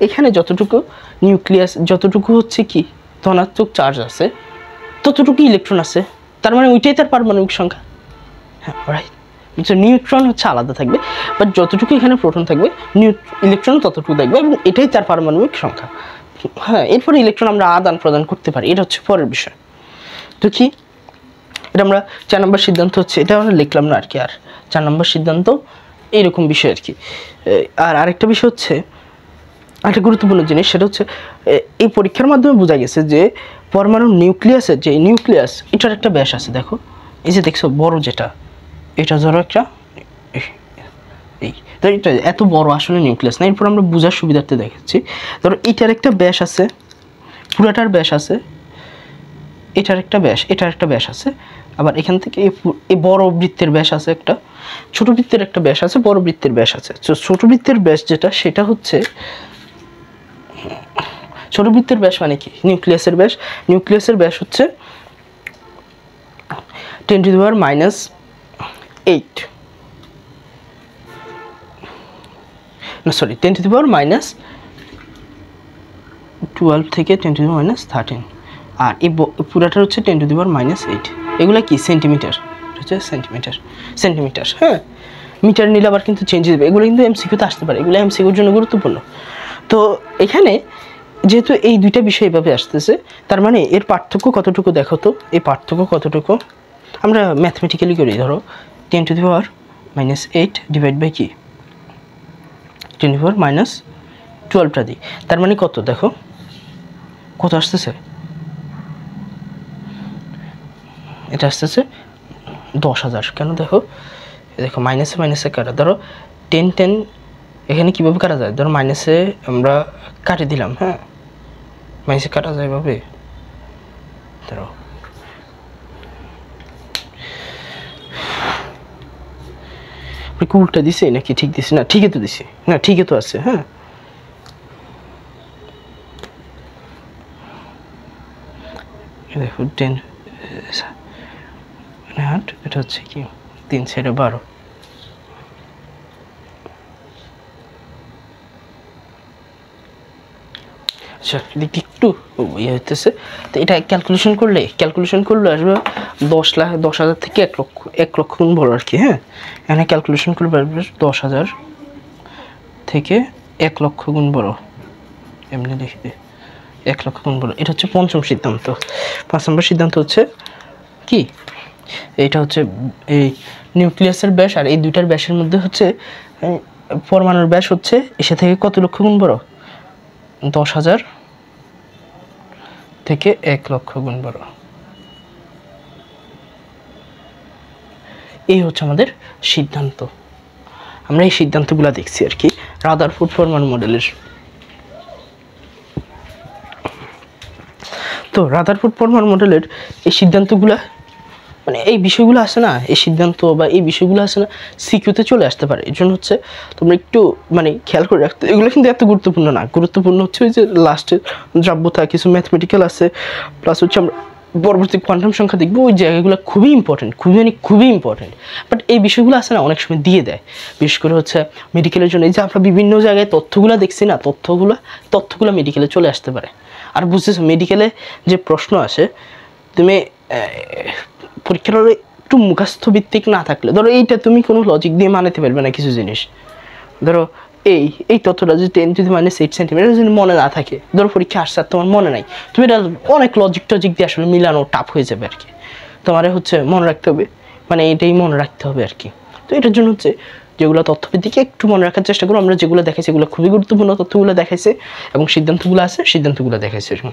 এখানে যতটুকু হচ্ছে কি ধনাত্মক চার্জ আছে ততটুকু ইলেকট্রন আছে, তার মানে ওইটাই তার পারমাণবিক সংখ্যা। হ্যাঁ রাইট। নিউট্রন হচ্ছে আলাদা থাকবে, বাট যতটুকু এখানে প্রোটন থাকবে ইলেকট্রন ততটুকু থাকবে এবং এটাই তার পারমাণবিক সংখ্যা। হ্যাঁ, এরপরে ইলেকট্রন আমরা আদান প্রদান করতে পারি, এটা হচ্ছে পরের বিষয়। তো কি এটা আমরা 4 নম্বর সিদ্ধান্ত হচ্ছে, এটা আমরা লিখলাম না আর কি। আর 4 নম্বর সিদ্ধান্ত এইরকম বিষয় আর কি। আর আরেকটা বিষয় হচ্ছে, একটা গুরুত্বপূর্ণ জিনিস, সেটা হচ্ছে এই পরীক্ষার মাধ্যমে বোঝা গেছে যে পরমাণুর নিউক্লিয়াসের যে নিউক্লিয়াস এটার একটা ব্যাস আছে। দেখো এই যে দেখছো বড় যেটা, এটা ধরো একটা এটা এত বড় আসলে নিউক্লিয়াস না, এরপর আমরা বোঝার সুবিধার্থে দেখাচ্ছি। ধরো এটার একটা ব্যাস আছে, পুরাটার ব্যাস আছে, এটার একটা ব্যাস আছে, আবার এখান থেকে এই বড় বৃত্তের ব্যাস আছে, একটা ছোট বৃত্তের একটা ব্যাস আছে, বড় বৃত্তের ব্যাস আছে। তো ছোট বৃত্তের ব্যাস যেটা, সেটা হচ্ছে ছোট বৃত্তের ব্যাস মানে কি নিউক্লিয়াসের ব্যাস হচ্ছে 10⁻⁸ 10⁻12 থেকে 10⁻13, আর এই পুরাটা হচ্ছে 10⁻⁸। এগুলা কি সেন্টিমিটার, হচ্ছে সেন্টিমিটার। হ্যাঁ, মিটার নিলে আবার কিন্তু চেঞ্জ হবে, এগুলো কিন্তু এমসিকিউতে আসতে পারে, এগুলো এমসিকিউর জন্য গুরুত্বপূর্ণ। তো এখানে যেহেতু এই দুইটা বিষয় এইভাবে আসতেছে, তার মানে এর পার্থক্য কতটুকু দেখো তো, এই পার্থক্য কতটুকু আমরা ম্যাথমেটিক্যালি করি। ধরো 10⁻⁸ ডিভাইড বাই কি 10⁻⁻12টা দিই, তার মানে কত দেখো কত আসতেছে, এটা আসতেছে 10,000। কেন দেখো মাইনাসে কাটা, ধরো 10 এখানে কীভাবে কাটা যায়, ধরো মাইনাসে আমরা কাটে দিলাম, হ্যাঁ মাইনাসে কাটা যায় এভাবে, ধরো উল্টা দিছে নাকি ঠিক দিছে, না ঠিকই তো দিছে, না ঠিকই তো আছে। হ্যাঁ, দেখো 10 এটা হচ্ছে কি 3 × 12। আচ্ছা একটু ইয়ে হইতেছে, তো এটা ক্যালকুলেশন করলে আসবে 10,000 থেকে 1 লক্ষ গুণ বড় আর কি। হ্যাঁ, এখানে ক্যালকুলেশন করলে আসবে 10,000 থেকে 1 লক্ষ গুণ বড়, এমনি লিখে দিই 1 লক্ষ গুণ বড়। এটা হচ্ছে পঞ্চম সিদ্ধান্ত। 5 নম্বর সিদ্ধান্ত হচ্ছে কি, এটা হচ্ছে এই নিউক্লিয়াসের ব্যাস আর এই দুইটার ব্যাসের মধ্যে হচ্ছে পরমাণুর ব্যাস হচ্ছে এসে থেকে কত লক্ষ গুণ বড়, 10,000 থেকে 1 লক্ষ গুণ বড়। এই হচ্ছে আমাদের সিদ্ধান্ত। আমরা এই সিদ্ধান্তগুলো দেখছি আর কি রাদারফোর্ড পরমাণু মডেলের। তো রাদারফোর্ড পরমাণু মডেলের এই সিদ্ধান্তগুলো মানে এই বিষয়গুলো আছে না, এই সিদ্ধান্ত বা এই বিষয়গুলো আছে না সিকিউতে চলে আসতে পারে। এই জন্য হচ্ছে তোমরা একটু মানে খেয়াল করে রাখতে, এগুলো কিন্তু এত গুরুত্বপূর্ণ না। গুরুত্বপূর্ণ হচ্ছে ওই যে লাস্টের দ্রাব্যতা, কিছু ম্যাথমেটিক্যাল আছে, প্লাস হচ্ছে আমরা পরবর্তী কোয়ান্টাম সংখ্যা দেখবো। ওই জায়গাগুলো খুবই ইম্পর্টেন্ট, খুবই ইম্পর্টেন্ট। বাট এই বিষয়গুলো আছে না অনেক সময় দিয়ে দেয়, বিশেষ করে হচ্ছে মেডিকেলের জন্য। এই যে আমরা বিভিন্ন জায়গায় তথ্যগুলো দেখছি না, তথ্যগুলো মেডিকেলে চলে আসতে পারে। আর বুঝতেছো মেডিকেলে যে প্রশ্ন আসে, তুমি পরীক্ষার হলে একটু মুখস্থ ভিত্তিক না থাকলে, ধরো এইটা তুমি কোনো লজিক দিয়ে মানাতে পারবে না কিছু জিনিস। ধরো এই তথ্যটা যদি 10 to the - 8 সেন্টিমিটার যদি মনে না থাকে, ধরো পরীক্ষা আসছে আর তোমার মনে নাই, তুমি এটা অনেক লজিক টজিক দিয়ে আসলে মিলানো টাফ হয়ে যাবে আর কি। তোমার হচ্ছে মনে রাখতে হবে, মানে এটাই মনে রাখতে হবে আর কি। তো এটার জন্য হচ্ছে যেগুলো তথ্যভিত্তিক একটু মনে রাখার চেষ্টা করো। আমরা যেগুলো দেখাইছি এগুলো খুবই গুরুত্বপূর্ণ তথ্যগুলো দেখাইছে, এবং সিদ্ধান্তগুলো আছে সিদ্ধান্তগুলো দেখাইছে এরকম।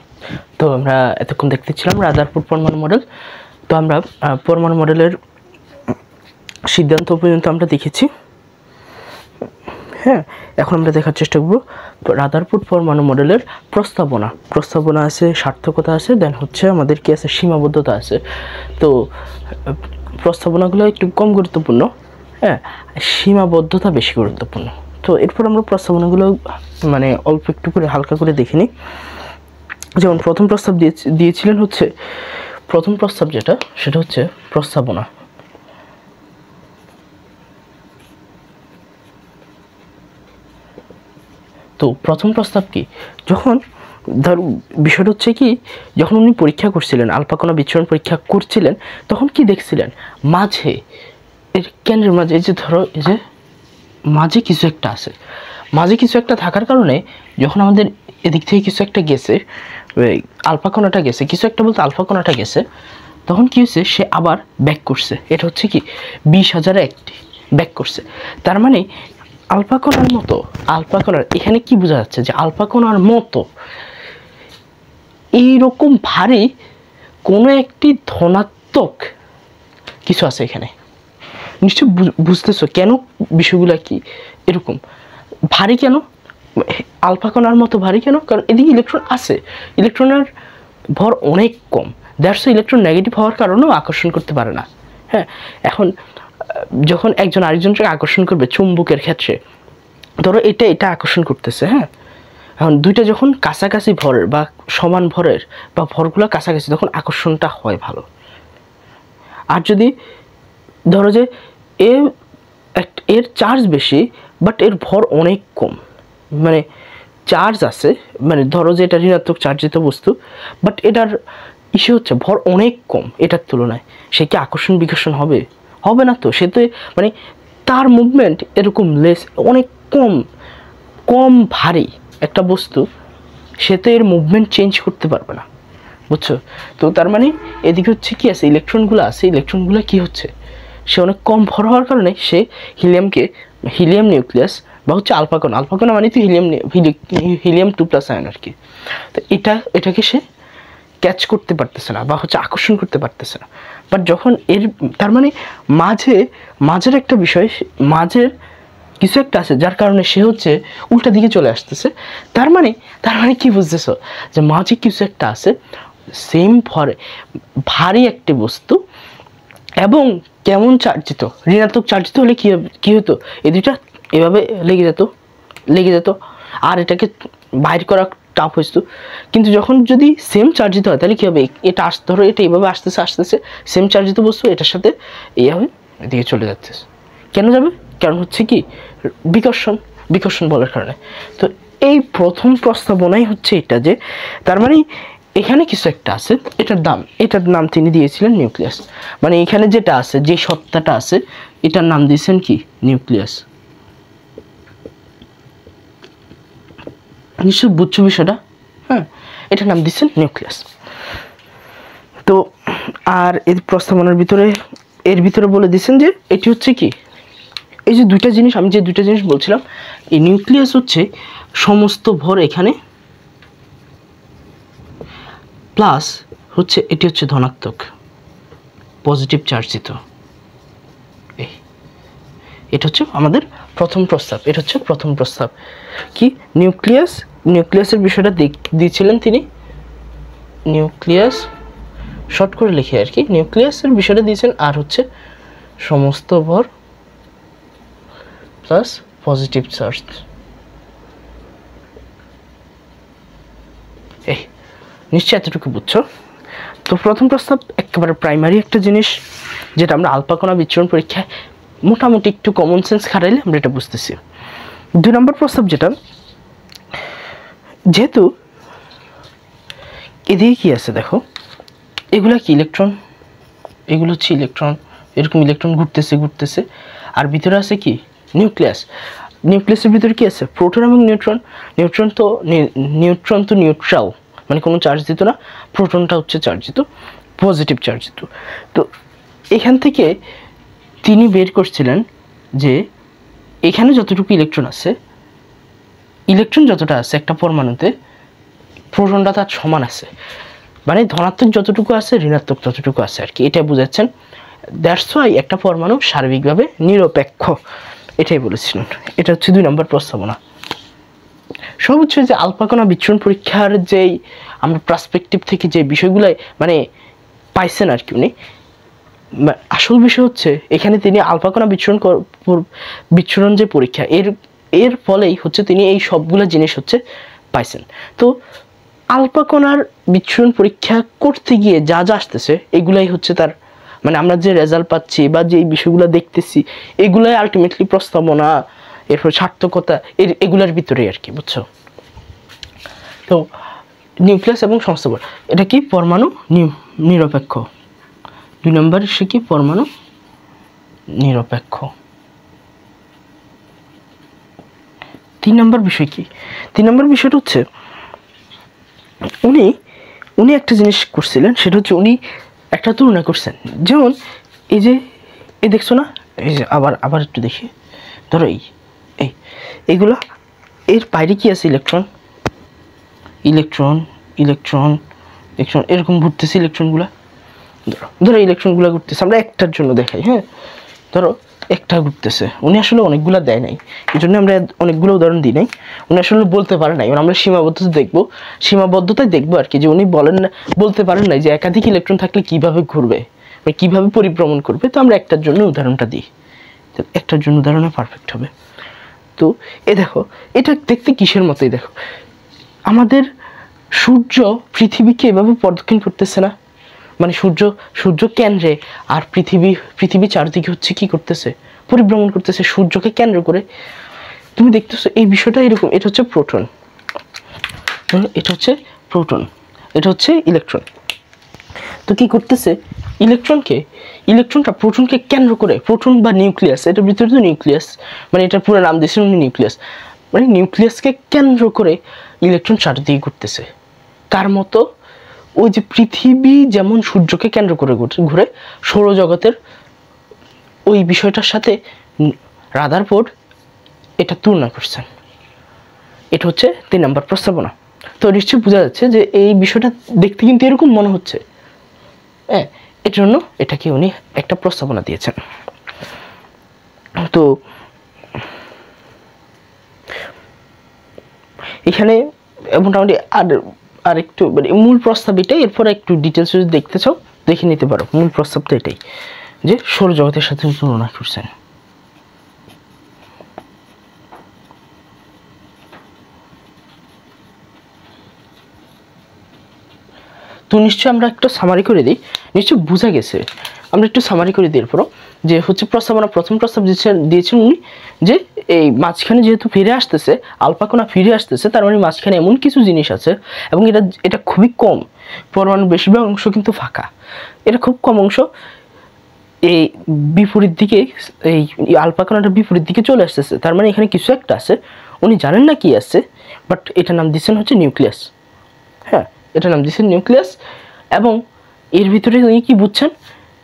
তো আমরা এতক্ষণ দেখতেছিলাম রাদারফোর্ড পরমাণু মডেল। তো আমরা পরমাণু মডেলের সিদ্ধান্ত পর্যন্ত আমরা দেখেছি। হ্যাঁ, এখন আমরা দেখার চেষ্টা করব রাদারফোর্ড পরমাণু মডেলের প্রস্তাবনা আছে, সার্থকতা আছে, দেন হচ্ছে আমাদের কি আছে, সীমাবদ্ধতা আছে। তো প্রস্তাবনাগুলো একটু কম গুরুত্বপূর্ণ, হ্যাঁ, সীমাবদ্ধতা বেশি গুরুত্বপূর্ণ। তো এরপর আমরা প্রস্তাবনাগুলো মানে অল্প একটু করে হালকা করে দেখে নিই। যেমন প্রথম প্রস্তাব দিয়েছিলেন হচ্ছে, প্রথম প্রস্তাব যেটা সেটা হচ্ছে প্রস্তাবনা। তো প্রথম প্রস্তাব কি, যখন ধর বিষয়টা হচ্ছে কি, যখন উনি পরীক্ষা করছিলেন, আলফা কণা বিচ্ছুরণ পরীক্ষা করছিলেন, তখন কি দেখছিলেন মাঝে এর কেন্দ্রের মাঝে, এই যে ধরো এই যে মাঝে কিছু একটা আছে, মাঝে কিছু একটা থাকার কারণে যখন আমাদের এদিক থেকে কিছু একটা গেছে, আলফা কণাটা গেছে, কিছু একটা বলতে আলফা কণাটা গেছে, তখন কি হয়েছে, সে আবার ব্যাক করছে। এটা হচ্ছে কি 20,000 একটি ব্যাক করছে। তার মানে আলফা কণার মতো, আলফা কণার এখানে কি বোঝা যাচ্ছে, যে আলফা কণার মতো এইরকম ভারী কোনো একটি ধনাত্মক কিছু আছে এখানে। নিশ্চয় বুঝতেছো কেন বিষয়গুলো কি এরকম ভারী, কেন আলফা কণার মতো ভারী কেন? কারণ এদিকে ইলেকট্রন আছে, ইলেকট্রনের ভর অনেক কম, দ্যাটস ইলেকট্রন নেগেটিভ হওয়ার কারণেও আকর্ষণ করতে পারে না। হ্যাঁ, এখন যখন একজন আরেকজনকে আকর্ষণ করবে চুম্বকের ক্ষেত্রে, ধরো এটা আকর্ষণ করতেছে, হ্যাঁ, এখন দুইটা যখন কাছাকাছি ভরের বা সমান ভরের বা ভরগুলো কাছাকাছি, তখন আকর্ষণটা হয় ভালো। আর যদি ধরো যে এর চার্জ বেশি বাট এর ভর অনেক কম, মানে চার্জ আছে, মানে ধরো যে এটা ঋণাত্মক চার্জিত বস্তু, বাট এটার ইস্যু হচ্ছে ভর অনেক কম এটার তুলনায়, সে কি আকর্ষণ বিকর্ষণ হবে? হবে না। তো সে তো মানে তার মুভমেন্ট এরকম লেস, অনেক কম ভারী একটা বস্তু, সে তো এর মুভমেন্ট চেঞ্জ করতে পারবে না, বুঝছো? তো তার মানে এদিকে হচ্ছে কি আছে, ইলেকট্রনগুলো কি হচ্ছে, সে অনেক কম ভর হওয়ার কারণে সে হিলিয়াম নিউক্লিয়াস বা হচ্ছে আলফা কণা মানে তো হিলিয়াম 2+ আয়ন আর কি। তো এটাকে সে ক্যাচ করতে পারতেছে না বা হচ্ছে আকর্ষণ করতে পারতেছে না। বাট যখন তার মানে মাঝের একটা বিষয়, মাঝের কিছু একটা আছে যার কারণে সে হচ্ছে উল্টা দিকে চলে আসতেছে। তার মানে কি বুঝতেছো, যে মাঝে কিছু একটা আছে সেম ভরে ভারী একটি বস্তু, এবং কেমন চার্জিত, ঋণাত্মক চার্জিত হলে কি হতো, এই দুইটা এভাবে লেগে যেত আর এটাকে বাইর করা টাফ হইতো। কিন্তু যখন যদি সেম চার্জিত হয় তাহলে কি হবে, এটা ধরো এটা এইভাবে আসতেছে সেম চার্জিত বস্তু এটার সাথে এইভাবে এদিকে চলে যাচ্ছে। কেন যাবে? কারণ হচ্ছে কি বিকর্ষণ বলার কারণে। তো এই প্রস্তাবনাই হচ্ছে এটা, যে তার মানে এখানে কিছু একটা আছে, এটার নাম তিনি দিয়েছিলেন নিউক্লিয়াস। মানে এখানে যেটা আছে, যে সত্তাটা আছে, এটার নাম দিয়েছেন কি নিউক্লিয়াস। নিশ্চয় বুঝছো বিষয়টা? হ্যাঁ, এটার নাম দিচ্ছেন নিউক্লিয়াস। তো আর এর প্রস্তাবনার ভিতরে বলে দিচ্ছেন যে এটি হচ্ছে কি, এই যে দুইটা জিনিস, আমি যে দুইটা জিনিস বলছিলাম, এই নিউক্লিয়াস হচ্ছে সমস্ত ভর এখানে, প্লাস হচ্ছে এটি হচ্ছে ধনাত্মক পজিটিভ চার্জিত, এটা হচ্ছে আমাদের প্রথম প্রস্তাব, এটা হচ্ছে প্রথম প্রস্তাব। কি নিউক্লিয়াসের বিষয়টা দিয়েছিলেন তিনি, নিউক্লিয়াস শর্ট করে লিখে আর কি, নিউক্লিয়াসের বিষয়টা দিয়েছেন, আর হচ্ছে সমস্ত ভর প্লাস পজিটিভ চার্জ। এই নিশ্চয় এতটুকু বুঝছো। তো প্রথম প্রস্তাব একেবারে প্রাইমারি একটা জিনিস, যেটা আমরা আলফা কণা বিচ্ছুরণ পরীক্ষায় মোটামুটি একটু কমন সেন্স খাটাইলে আমরা এটা বুঝতেছি। 2 নম্বর প্রস্তাব যেটা, যেহেতু এদিকে কি আছে দেখো, এগুলা কি ইলেকট্রন, এগুলো হচ্ছে ইলেকট্রন, এরকম ইলেকট্রন ঘুরতেছে, আর ভিতরে আছে কি নিউক্লিয়াসের ভিতরে কি আছে, প্রোটন এবং নিউট্রন। নিউট্রন তো নিউট্রাল, মানে কোনো চার্জ দিত না, প্রোটনটা হচ্ছে চার্জিত, পজিটিভ চার্জিত। তো এখান থেকে তিনি বের করছিলেন যে এখানে যতটুকু ইলেকট্রন যতটা আছে একটা পরমাণুতে, প্রোটনটা তার সমান আছে, মানে ধনাত্মক যতটুকু আছে ঋণাত্মক ততটুকু আছে আর কি, এটা বুঝাচ্ছেন। দ্যাটস ওয়াই একটা পরমাণু সার্বিকভাবে নিরপেক্ষ, এটাই বলেছিলেন। এটা হচ্ছে 2 নম্বর প্রস্তাবনা। সব হচ্ছে যে আলফা কণা বিচ্ছুরণ পরীক্ষার যেই আমরা পার্সপেক্টিভ থেকে যে বিষয়গুলাই মানে পাইছেন আর কি উনি, আসল বিষয় হচ্ছে এখানে তিনি আলফা কণা বিচ্ছুরণ যে পরীক্ষা, এর ফলেই হচ্ছে তিনি এই সবগুলো জিনিস হচ্ছে পাইছেন। তো আলফা কণার বিচ্ছুরণ পরীক্ষা করতে গিয়ে যা আসতেছে এগুলাই হচ্ছে তার, মানে আমরা যে রেজাল্ট পাচ্ছি বা যে বিষয়গুলো দেখতেছি এগুলাই আলটিমেটলি প্রস্তাবনা, এরপর সার্থকতা, এগুলার ভিতরে আর কি, বুঝছো। তো নিউক্লিয়াস এবং সংস্থাবর, এটা কি পরমাণু নিরপেক্ষ। 2 নম্বর সে কি পরমাণু নিরপেক্ষ। 3 নম্বর বিষয় কি, 3 নম্বর বিষয়টা হচ্ছে উনি একটা জিনিস করছিলেন, সেটা হচ্ছে উনি একটা তুলনা করছেন। যেমন এই দেখছো না, এই যে আবার একটু দেখি, ধরো এইগুলো, এর বাইরে কি আছে, ইলেকট্রন এরকম ঘুরতেছে ইলেকট্রনগুলো, ধরো ইলেকট্রনগুলো ঘুরতেছে, আমরা একটার জন্য দেখাই, হ্যাঁ, ধরো একটা ঘুরতেছে, উনি আসলে অনেকগুলো দেয় নাই, এই জন্য আমরা অনেকগুলো উদাহরণ দিই নাই, উনি আসলে বলতে পারেন নাই, আমরা সীমাবদ্ধতায় দেখবো আর কি, যে উনি বলতে পারেন নাই যে একাধিক ইলেকট্রন থাকলে কিভাবে ঘুরবে, কিভাবে পরিভ্রমণ করবে। তো আমরা একটার জন্য উদাহরণটা দিই, একটার জন্য উদাহরণে পারফেক্ট হবে। তো দেখো, এটা দেখতে কিসের মতোই, দেখো আমাদের সূর্য পৃথিবীকে এভাবে প্রদক্ষিণ করতেছে না, মানে সূর্য কেন্দ্রে, আর পৃথিবী চারদিকে হচ্ছে কি করতেছে, পরিভ্রমণ করতেছে সূর্যকে কেন্দ্র করে। তুমি দেখতেছো এই বিষয়টা এরকম, এটা হচ্ছে প্রোটন, এটা হচ্ছে ইলেকট্রন। তো কি করতেছে, ইলেকট্রনটা প্রোটনকে কেন্দ্র করে, প্রোটন বা নিউক্লিয়াস, এটার ভিতরে তো নিউক্লিয়াস, মানে এটার পুরো নাম দিয়েছেন উনি নিউক্লিয়াস, মানে নিউক্লিয়াসকে কেন্দ্র করে ইলেকট্রন চারদিকে ঘুরতেছে। কার মতো, ওই যে পৃথিবী যেমন সূর্যকে কেন্দ্র করে ঘুরে, সৌরজগতের ওই বিষয়টার সাথে রাদারফোর্ড এটা তুলনা করছেন। এটা হচ্ছে 3 নম্বর প্রস্তাবনা। তো নিশ্চয়ই বোঝা যাচ্ছে যে এই বিষয়টা দেখতে কিন্তু এরকম মনে হচ্ছে, হ্যাঁ, এর জন্য এটাকে উনি একটা প্রস্তাবনা দিয়েছেন। তো এখানে মোটামুটি আর একটু মানে মূল প্রস্তাব এটাই, এরপর একটু ডিটেলস যদি দেখতে চাও দেখে নিতে পারো। মূল প্রস্তাবটা এটাই যে সৌরজগতের সাথে তুলনা করছেন। তো নিশ্চয়ই আমরা একটু সামারি করে দিই, নিশ্চয়ই বোঝা গেছে, আমরা একটু সামারি করে দিই। এরপরও যে হচ্ছে প্রস্তাবনা, প্রথম প্রস্তাব দিয়েছেন উনি যে এই মাঝখানে যেহেতু ফিরে আসতেছে, আলফা কণা ফিরে আসতেছে, তার মানে মাঝখানে এমন কিছু জিনিস আছে, এবং এটা খুবই কম, পরমাণুর বেশিরভাগ অংশ কিন্তু ফাঁকা, এটা খুব কম অংশ এই বিপরীত দিকে, এই আলফা কণাটা বিপরীত দিকে চলে আসতেছে, তার মানে এখানে কিছু একটা আছে, উনি জানেন না কি আছে, বাট এটার নাম দিচ্ছেন হচ্ছে নিউক্লিয়াস। হ্যাঁ, এটার নাম দিচ্ছেন নিউক্লিয়াস। এবং এর ভিতরে উনি কি বুঝছেন,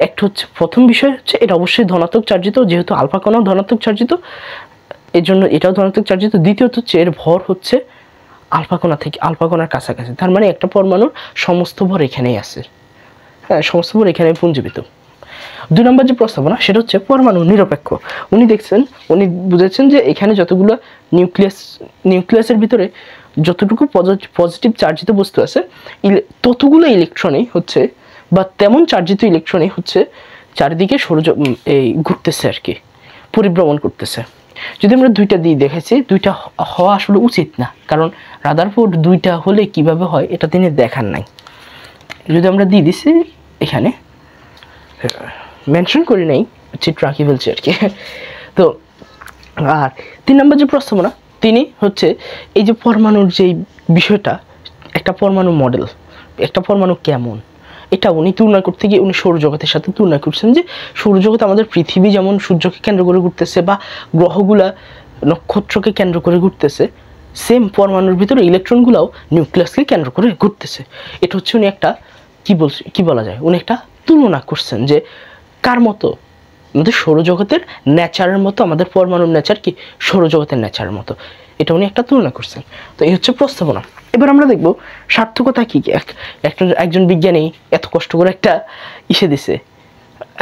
একটা হচ্ছে প্রথম বিষয় হচ্ছে এটা অবশ্যই ধনাত্মক চার্জিত, যেহেতু আলফা কণাও ধনাত্মক চার্জিত, এর জন্য এটাও ধনাত্মক চার্জিত। দ্বিতীয়ত হচ্ছে এর ভর হচ্ছে আলফা কণার কাছাকাছি, তার মানে একটা পরমাণুর সমস্ত ভর এখানেই আছে, হ্যাঁ, সমস্ত ভর এখানে পুঞ্জীবিত। 2 নম্বর যে প্রস্তাবনা সেটা হচ্ছে পরমাণু নিরপেক্ষ। উনি বুঝেছেন যে এখানে যতগুলো নিউক্লিয়াসের ভিতরে যতটুকু পজিটিভ চার্জিত বস্তু আছে ততগুলো ইলেকট্রনই হচ্ছে বা তেমন চার্জিত ইলেকট্রনই হচ্ছে চারিদিকে এই ঘুরতেছে আর কি, পরিভ্রমণ করতেছে। যদি আমরা 2টা দিয়ে দেখেছি, 2টা হওয়া আসলে উচিত না, কারণ রাদারফোর্ড 2টা হলে কিভাবে হয় এটা তিনি দেখান নাই। যদি আমরা দিয়ে দিছি এখানে মেনশন করি নাই, চিত্র আঁকি ফেলছি আর কি। তো আর 3 নম্বর যে প্রস্তাবনা, তিনি হচ্ছে এই যে পরমাণুর যেই বিষয়টা, একটা পরমাণু মডেল, একটা পরমাণু কেমন, এটা উনি তুলনা করতে গিয়ে উনি সৌরজগতের সাথে তুলনা করছেন যে সৌরজগৎ আমাদের পৃথিবী যেমন সূর্যকে কেন্দ্র করে ঘুরতেছে বা গ্রহগুলা নক্ষত্রকে কেন্দ্র করে ঘুরতেছে, সেম পরমাণুর ভিতরে ইলেকট্রনগুলাও নিউক্লিয়াসকে কেন্দ্র করে ঘুরতেছে। এটা হচ্ছে উনি একটা কি বলা যায়, উনি একটা তুলনা করছেন যে কার মতো, আমাদের সৌরজগতের নেচারের মতো আমাদের পরমাণুর নেচার কি সৌরজগতের নেচারের মতো, এটা উনি একটা তুলনা করছেন। তো এই হচ্ছে প্রস্তাবনা। এবার আমরা দেখব সার্থকতা কি। একজন বিজ্ঞানী এত কষ্ট করে একটা দিছে,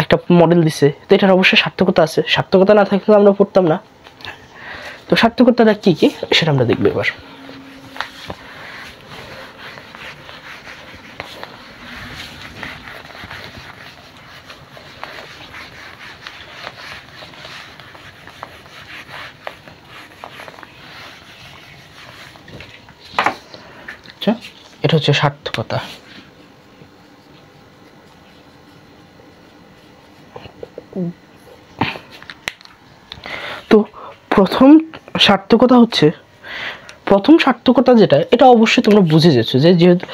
একটা মডেল দিছে, তো এটার অবশ্যই সার্থকতা আছে, সার্থকতা না থাকলে আমরা পড়তাম না। তো সার্থকতাটা কি কি সেটা আমরা দেখবো এবার। এটা হচ্ছে সার্থকতা। তো প্রথম সার্থকতা যেটা, এটা অবশ্যই তোমরা বুঝে যাচ্ছ যে যেহেতু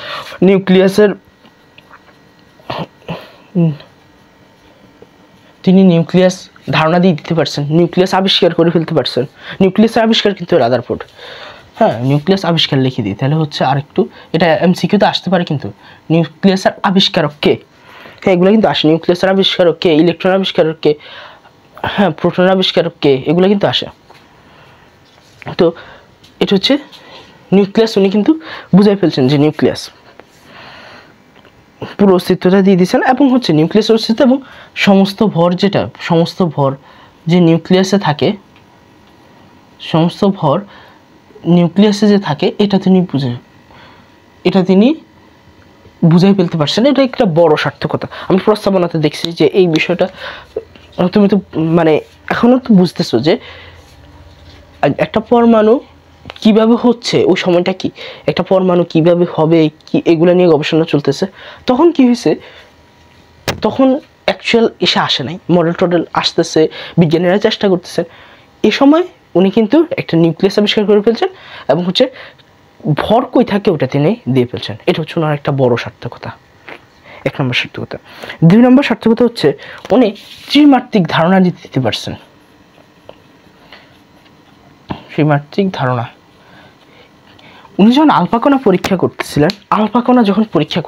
তিনি নিউক্লিয়াস ধারণা দিয়ে দিতে পারছেন, নিউক্লিয়াস আবিষ্কার করে ফেলতে পারছেন। নিউক্লিয়াসের আবিষ্কার কিন্তু রাদারফোর্ড, হ্যাঁ নিউক্লিয়াস আবিষ্কার লিখে দিই, তাহলে হচ্ছে আরেকটু এটা এমসিকিউতে আসতে পারে। কিন্তু নিউক্লিয়াসের আবিষ্কারক কে, হ্যাঁ এগুলো কিন্তু আসে। নিউক্লিয়াসের আবিষ্কারক কে, ইলেকট্রন আবিষ্কারক কে, হ্যাঁ প্রোটন আবিষ্কারক কে, এগুলো কিন্তু আসে। তো এটা হচ্ছে নিউক্লিয়াস, উনি কিন্তু বুঝাই ফেলছেন যে নিউক্লিয়াস পুরো অস্তিত্বটা দিয়ে দিচ্ছেন, এবং হচ্ছে নিউক্লিয়াসের অস্তিত্ব এবং সমস্ত ভর যে নিউক্লিয়াসে থাকে, সমস্ত ভর নিউক্লিয়াসে যে থাকে এটা তিনি বুঝাই ফেলতে পারছেন। এটা একটা বড় সার্থকতা। আমি প্রস্তাবনাতে দেখছি যে এই বিষয়টা তুমি তো মানে এখনো তো বুঝতেছো যে একটা পরমাণু কিভাবে হচ্ছে, ওই সময়টা কি, একটা পরমাণু কিভাবে হবে, কি এগুলো নিয়ে গবেষণা চলতেছে। তখন কি হয়েছে, তখন অ্যাকচুয়াল আসে নাই, মডেল আসতেছে, বিজ্ঞানীরা চেষ্টা করতেছেন। এই সময় উনি কিন্তু একটা নিউক্লিয়াস আবিষ্কার করে ফেলছেন এবং হচ্ছে ভর কই থাকে ওটা তিনি দিয়ে ফেলছেন। এটা হচ্ছে ওনার একটা বড় সার্থকতা, 1 নম্বর সার্থকতা। 2 নম্বর সার্থকতা হচ্ছে উনি ত্রিমাত্রিক ধারণা দিতে পারছেন। ত্রিমাত্রিক ধারণা, উনি যখন আলফা কণা পরীক্ষা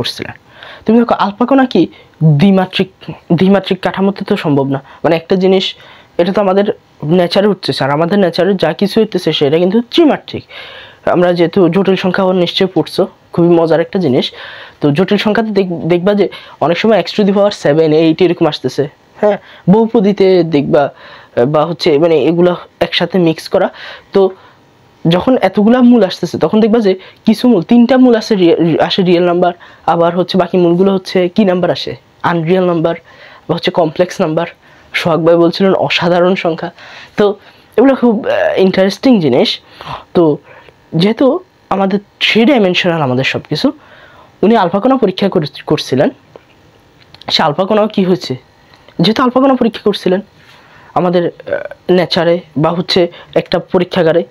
করছিলেন, তুমি দেখো আলফা কণা কি দ্বিমাত্রিক কাঠামোতে তো সম্ভব না। মানে একটা জিনিস, এটা তো আমাদের নেচারে হচ্ছে, আর আমাদের নেচারে যা কিছু হইতেছে সেটা কিন্তু ত্রিমাত্রিক। আমরা যেহেতু জটিল সংখ্যা নিশ্চয়ই পড়ছো, খুবই মজার একটা জিনিস। তো জটিল সংখ্যাতে দেখবা যে অনেক সময় x⁷, 8 এরকম আসতেছে, হ্যাঁ বহুপদীতে দেখবা, বা হচ্ছে মানে এগুলা একসাথে মিক্স করা। তো যখন এতগুলা মূল আসতেছে তখন দেখবা যে কিছু মূল, 3টা মূল আসে রিয়েল নাম্বার, আবার হচ্ছে বাকি মূলগুলো হচ্ছে কি নাম্বার আসে, আনরিয়েল নাম্বার বা হচ্ছে কমপ্লেক্স নাম্বার। সোহাগ ভাই বলছিলেন অসাধারণ সংখ্যা। তো এগুলো খুব ইন্টারেস্টিং জিনিস। তো যেহেতু আমাদের 3 ডাইমেনশনাল আমাদের সব কিছু, উনি আলফা কণা পরীক্ষা করছিলেন। সে আলফা কণাও কী হয়েছে, যেহেতু আলফা কণা পরীক্ষা করছিলেন আমাদের নেচারে বা হচ্ছে একটা পরীক্ষাগারে,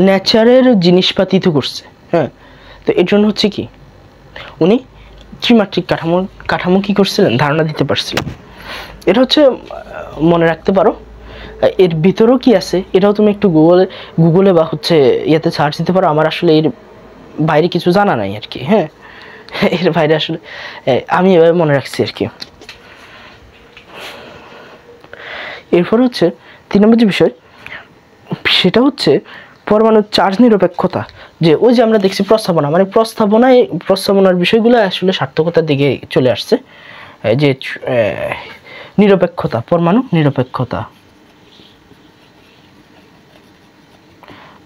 নেচারের জিনিসপাতি তো করছে, হ্যাঁ। তো এর জন্য হচ্ছে কি উনি ত্রিমাত্রিক কাঠামো কি করছিলেন, ধারণা দিতে পারছিলেন। এটা হচ্ছে মনে রাখতে পারো। এর ভিতরেও কি আছে এটাও তুমি একটু গুগলে বা হচ্ছে ইয়েতে সার্চ দিতে পারো। আমার আসলে এর বাইরে কিছু জানা নাই আর কি, হ্যাঁ এর বাইরে আসলে আমি এভাবে মনে রাখছি আর কি। এরপর হচ্ছে 3 নম্বর যে বিষয়, সেটা হচ্ছে পরমাণুর চার্জ নিরপেক্ষতা। যে ওই যে আমরা দেখছি প্রস্তাবনা, মানে প্রস্তাবনার বিষয়গুলো আসলে সার্থকতার দিকে চলে আসছে। যে নিরপেক্ষতা, পরমাণু নিরপেক্ষতা,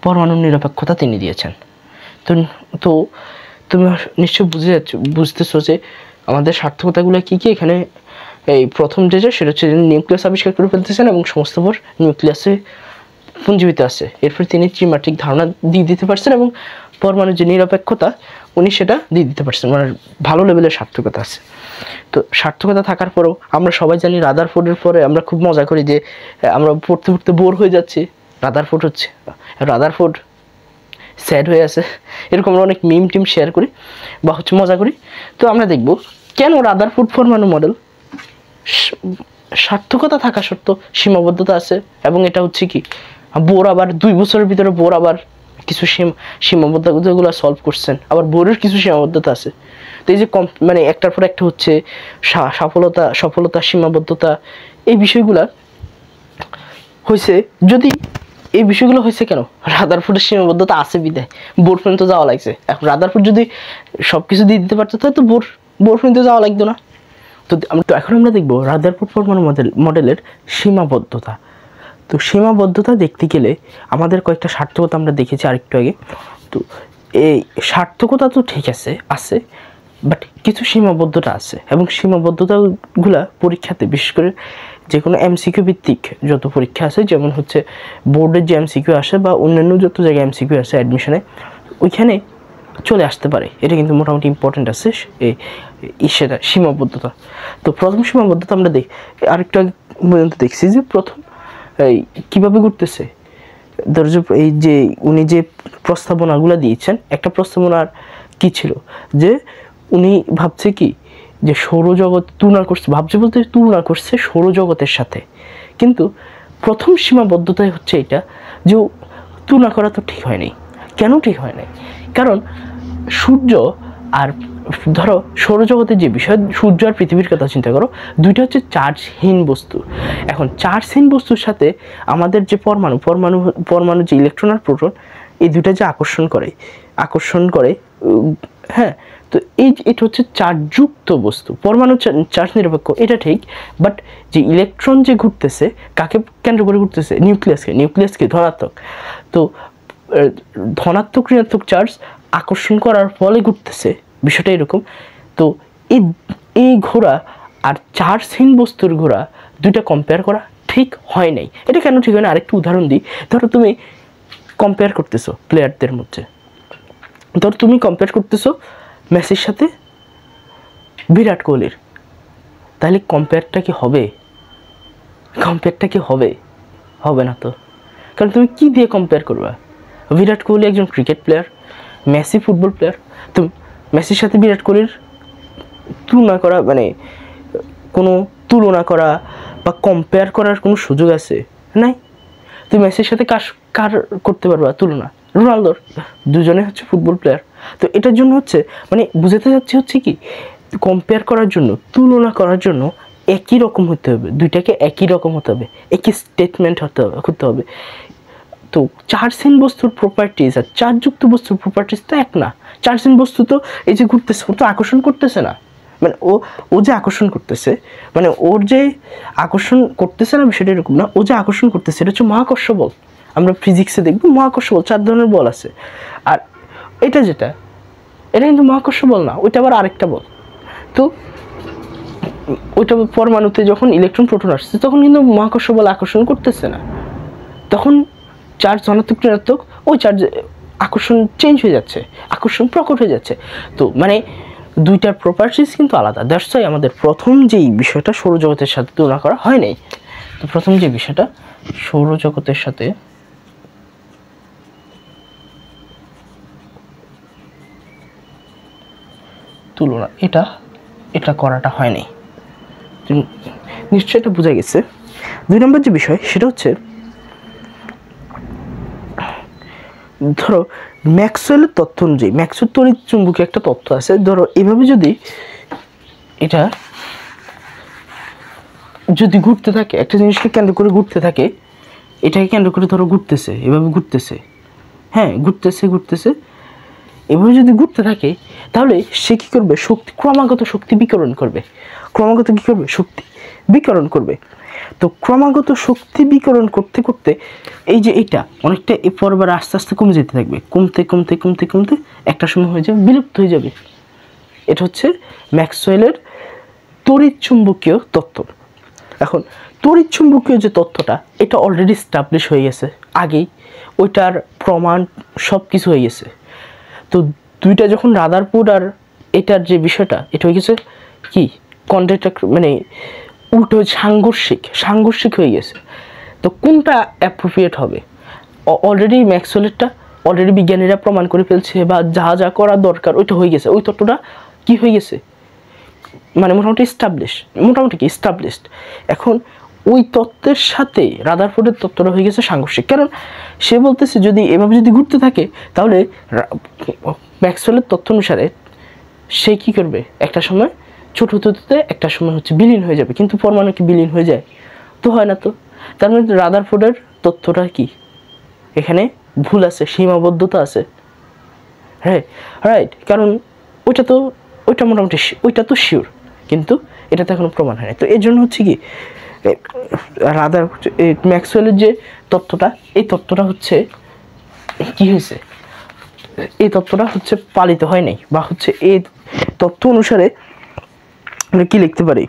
পরমাণু নিরপেক্ষতা তিনি দিয়েছেন। তো তো তুমি নিশ্চয় বুঝতেছো যে আমাদের সার্থকতাগুলো কি কি। এখানে এই প্রথম যে সেটা হচ্ছে নিউক্লিয়াস আবিষ্কার করে ফেলতেছেন এবং সমস্ত ভর নিউক্লিয়াসে পুঞ্জীবিত আছে। এরপর তিনি ত্রিমাত্রিক ধারণা দিয়ে দিতে পারছেন এবং পরমাণু যে নিরপেক্ষতা উনি সেটা দিয়ে দিতে পারছেন, মানে ভালো লেভেলের সার্থকতা আছে। তো সার্থকতা থাকার পরেও আমরা সবাই জানি রাদারফোর্ডের পরে আমরা খুব মজা করি যে আমরা পড়তে পড়তে বোর হয়ে যাচ্ছি, রাদারফোর্ড হচ্ছে, রাদারফোর্ড স্যাড হয়ে আছে, এরকম আমরা অনেক মিম টিম শেয়ার করি বা হচ্ছে মজা করি। তো আমরা দেখব কেন রাদারফোর্ড পরমাণু মডেল সার্থকতা থাকা সত্ত্বেও সীমাবদ্ধতা আছে, এবং এটা হচ্ছে কি বোর আবার 2 বছরের ভিতরে বোর আবার কিছু সীমাবদ্ধতাগুলো সলভ করছেন, আবার বোরের কিছু সীমাবদ্ধতা আছে। তো এই যে মানে একটার পর একটা হচ্ছে সফলতা সীমাবদ্ধতা, এই বিষয়গুলা হয়েছে। যদি এই বিষয়গুলো হয়েছে কেন, রাদারফোর্ডের সীমাবদ্ধতা আছে বিদায় বোর পর্যন্ত যাওয়া লাগছে। এখন রাদারফোর্ড যদি সব কিছু দিয়ে দিতে পারতো তাহলে তো বোর পর্যন্ত যাওয়া লাগতো না। তো এখন আমরা দেখবো রাদারফোর্ড পরমাণু মডেলের সীমাবদ্ধতা। তো সীমাবদ্ধতা দেখতে গেলে আমাদের কয়েকটা সার্থকতা আমরা দেখেছি আরেকটু আগে। তো এই সার্থকতা তো ঠিক আছে বাট কিছু সীমাবদ্ধতা আছে, এবং সীমাবদ্ধতাগুলা পরীক্ষাতে বিশেষ করে যে কোনো এমসিকিউ ভিত্তিক যত পরীক্ষা আছে, যেমন হচ্ছে বোর্ডের যে এমসিকিউ আসে বা অন্যান্য যত জায়গায় এমসিকিউ আসে অ্যাডমিশনে, ওইখানে চলে আসতে পারে। এটা কিন্তু মোটামুটি ইম্পর্টেন্ট আছে সেটা সীমাবদ্ধতা। তো প্রথম সীমাবদ্ধতা আমরা আরেকটু আগে পর্যন্ত দেখছি যে প্রথম কীভাবে ঘুরতেছে। ধরো এই যে উনি যে প্রস্তাবনাগুলো দিয়েছেন, একটা প্রস্তাবনার কি ছিল যে উনি ভাবছে কি যে সৌরজগৎ তুলনা করছে সৌরজগতের সাথে। কিন্তু প্রথম সীমাবদ্ধতাই হচ্ছে এটা যে তুলনা করা তো ঠিক হয়নি। কেন ঠিক হয় নাই? কারণ সূর্য আর ধরো সৌরজগতের যে বিষয়, সূর্য আর পৃথিবীর কথা চিন্তা করো, দুইটা হচ্ছে চার্জহীন বস্তু। এখন চার্জহীন বস্তুর সাথে আমাদের যে পরমাণু যে ইলেকট্রন আর প্রোটন, এই দুইটা যে আকর্ষণ করে হ্যাঁ। তো এটা হচ্ছে চার্জযুক্ত বস্তু, পরমাণু চার্জ নিরপেক্ষ, এটা ঠিক। বাট যে ইলেকট্রন যে ঘুরতেছে কাকে কেন্দ্র করে ঘুরতেছে? নিউক্লিয়াসকে ধনাত্মক। তো ধনাত্মক ঋণাত্মক চার্জ আকর্ষণ করার ফলে ঘুরতেছে, বিষয়টা এরকম। তো এই ঘোরা আর চার্জহীন বস্তুর ঘোরা দুইটা কম্পেয়ার করা ঠিক হয় নাই। এটা কেন ঠিক হয় না আরেকটু উদাহরণ দিই। ধরো তুমি কম্পেয়ার করতেছো প্লেয়ারদের মধ্যে, ধরো তুমি কম্পেয়ার করতেছো মেসির সাথে বিরাট কোহলির, তাহলে কম্পেয়ারটা কি হবে? হবে না তো। কারণ তুমি কি দিয়ে কম্পেয়ার করবা? বিরাট কোহলি একজন cricket player, Messi football player. তো মেসির সাথে বিরাট কোহলির তুলনা করা মানে কোনো তুলনা করা বা কম্পেয়ার করার কোনো সুযোগ আছে? নাই। তুমি মেসির সাথে কার করতে পারবা তুলনা? রোনালদোর। দুজনে হচ্ছে ফুটবল প্লেয়ার। তো এটার জন্য হচ্ছে মানে বুঝাতে যাচ্ছে হচ্ছে কি কম্পেয়ার করার জন্য, তুলনা করার জন্য একই রকম হতে হবে, দুইটাকে একই রকম হতে হবে, একই স্টেটমেন্ট হতে হবে। তো চার্জহীন বস্তুর প্রপার্টিজ আর চার্জযুক্ত বস্তুর প্রপার্টিজ তো এক না। চার্জহীন বস্তু তো এই যে ঘুরতেছে, ও তো আকর্ষণ করতেছে না, মানে ও যে আকর্ষণ করতেছে, মানে ওর যে আকর্ষণ করতেছে না বিষয়টা এরকম না। ও যে আকর্ষণ করতেছে এটা হচ্ছে মহাকর্ষ বল। আমরা ফিজিক্সে দেখবো মহাকর্ষ বল, 4 ধরনের বল আছে। আর এটা কিন্তু মহাকর্ষ বল না, ওইটা আবার আরেকটা বল। তো ওইটা পরমাণুতে যখন ইলেকট্রন প্রোটন আসছে তখন কিন্তু মহাকর্ষ বল আকর্ষণ করতেছে না, তখন চার্জ ধনাত্মক ঋণাত্মক, ওই চার্জ আকর্ষণ চেঞ্জ হয়ে যাচ্ছে, আকর্ষণ প্রকট হয়ে যাচ্ছে। তো মানে দুইটার প্রপার্টিজ কিন্তু আলাদা। দ্যাটস ওয়াই আমাদের প্রথম যেই বিষয়টা সৌরজগতের সাথে তুলনা করা হয় নাই। তো প্রথম যে বিষয়টা সৌরজগতের সাথে তুলনা, এটা করাটা হয় নাই। নিশ্চয়ই এটা বোঝা গেছে। 2 নম্বর যে বিষয় সেটা হচ্ছে ধরো ম্যাক্সওয়েলের তথ্য অনুযায়ী, ম্যাক্সওয়েল তড়িৎ চুম্বকীয় একটা তথ্য আছে। ধরো এভাবে যদি এটা ঘুরতে থাকে, একটা জিনিসকে কেন্দ্র করে ঘুরতে থাকে, এটাকে কেন্দ্র করে ধরো ঘুরতেছে, এভাবে ঘুরতেছে, হ্যাঁ ঘুরতেছে এভাবে যদি ঘুরতে থাকে, তাহলে সে কী করবে? ক্রমাগত শক্তি বিকিরণ করবে। শক্তি বিকরণ করবে। তো ক্রমাগত শক্তি বিকরণ করতে করতে এই যে এটা অনেকটা এ পরবার আস্তে আস্তে কমে যেতে থাকবে, কমতে কমতে কমতে কমতে একটা সময় হয়ে যাবে বিলুপ্ত হয়ে যাবে। এটা হচ্ছে ম্যাক্সওয়েলের তড়িৎ চুম্বকীয় তত্ত্ব। এখন তড়িৎ চুম্বকীয় যে তত্ত্বটা এটা অলরেডি স্টাবলিশ হয়ে গেছে আগেই, ওইটার প্রমাণ সব কিছু হয়ে গেছে। তো দুইটা যখন রাদারফোর্ড আর এটার যে বিষয়টা এটা হয়ে গেছে কি কন্ট্রাক্ট মানে উল্টো সাংঘর্ষিক হয়ে গেছে। তো কোনটা অ্যাপ্রোপ্রিয়েট হবে? অলরেডি ম্যাক্সওয়েলেরটা অলরেডি বিজ্ঞানীরা প্রমাণ করে ফেলছে, বা যা যা করা দরকার ওইটা হয়ে গেছে, ওই তত্ত্বটা কি হয়ে গেছে মানে মোটামুটি এস্টাবলিশড। এখন ওই তত্ত্বের সাথে রাদারফোর্ডের তত্ত্বটা হয়ে গেছে সাংঘর্ষিক, কারণ সে বলতেছে যদি এভাবে যদি ঘুরতে থাকে তাহলে ম্যাক্সওয়েলের তত্ত্ব অনুসারে সে কী করবে, একটা সময় ছোট হতে হতে একটা সময় হচ্ছে বিলীন হয়ে যাবে। কিন্তু পরমাণু কি বিলীন হয়ে যায়? তো হয় না। তো তার মানে রাদারফোর্ডের তত্ত্বটা কি এখানে ভুল আছে, সীমাবদ্ধতা আছে। হ্যাঁ রাইট, কারণ ওইটা মোটামুটি ওইটা তো শিওর, কিন্তু এটা তো এখনো প্রমাণ হয়নি। তো এর জন্য হচ্ছে কি ম্যাক্সওয়েলের যে তত্ত্বটা এই তত্ত্বটা হচ্ছে কি হয়েছে, এই তত্ত্বটা হচ্ছে পালিত হয় নাই, বা হচ্ছে এই তত্ত্ব অনুসারে আমরা কি লিখতে পারি,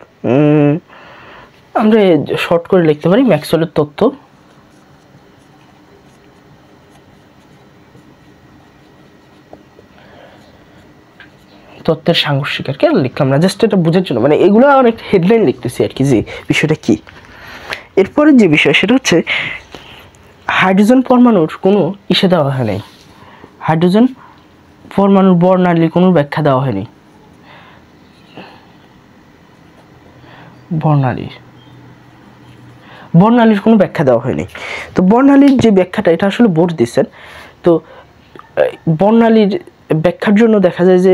আমরা শর্ট করে লিখতে পারি ম্যাক্সওয়েলের তত্ত্বের সাংঘর্ষিক আর কি লিখলাম না, জাস্ট এটা বোঝার জন্য, মানে এগুলো অনেক হেডলাইন লিখতেছি আর কি যে বিষয়টা কি। এরপরে যে বিষয় সেটা হচ্ছে হাইড্রোজেন পরমাণুর কোনো ইসে দেওয়া হয় নাই, হাইড্রোজেন পরমাণুর বর্ণালীর কোনো ব্যাখ্যা দেওয়া হয়নি। বর্ণালীর কোনো ব্যাখ্যা দেওয়া হয়নি। তো বর্ণালীর যে ব্যাখ্যাটা এটা আসলে বোর্ড দিচ্ছেন। তো বর্ণালীর ব্যাখ্যার জন্য দেখা যায় যে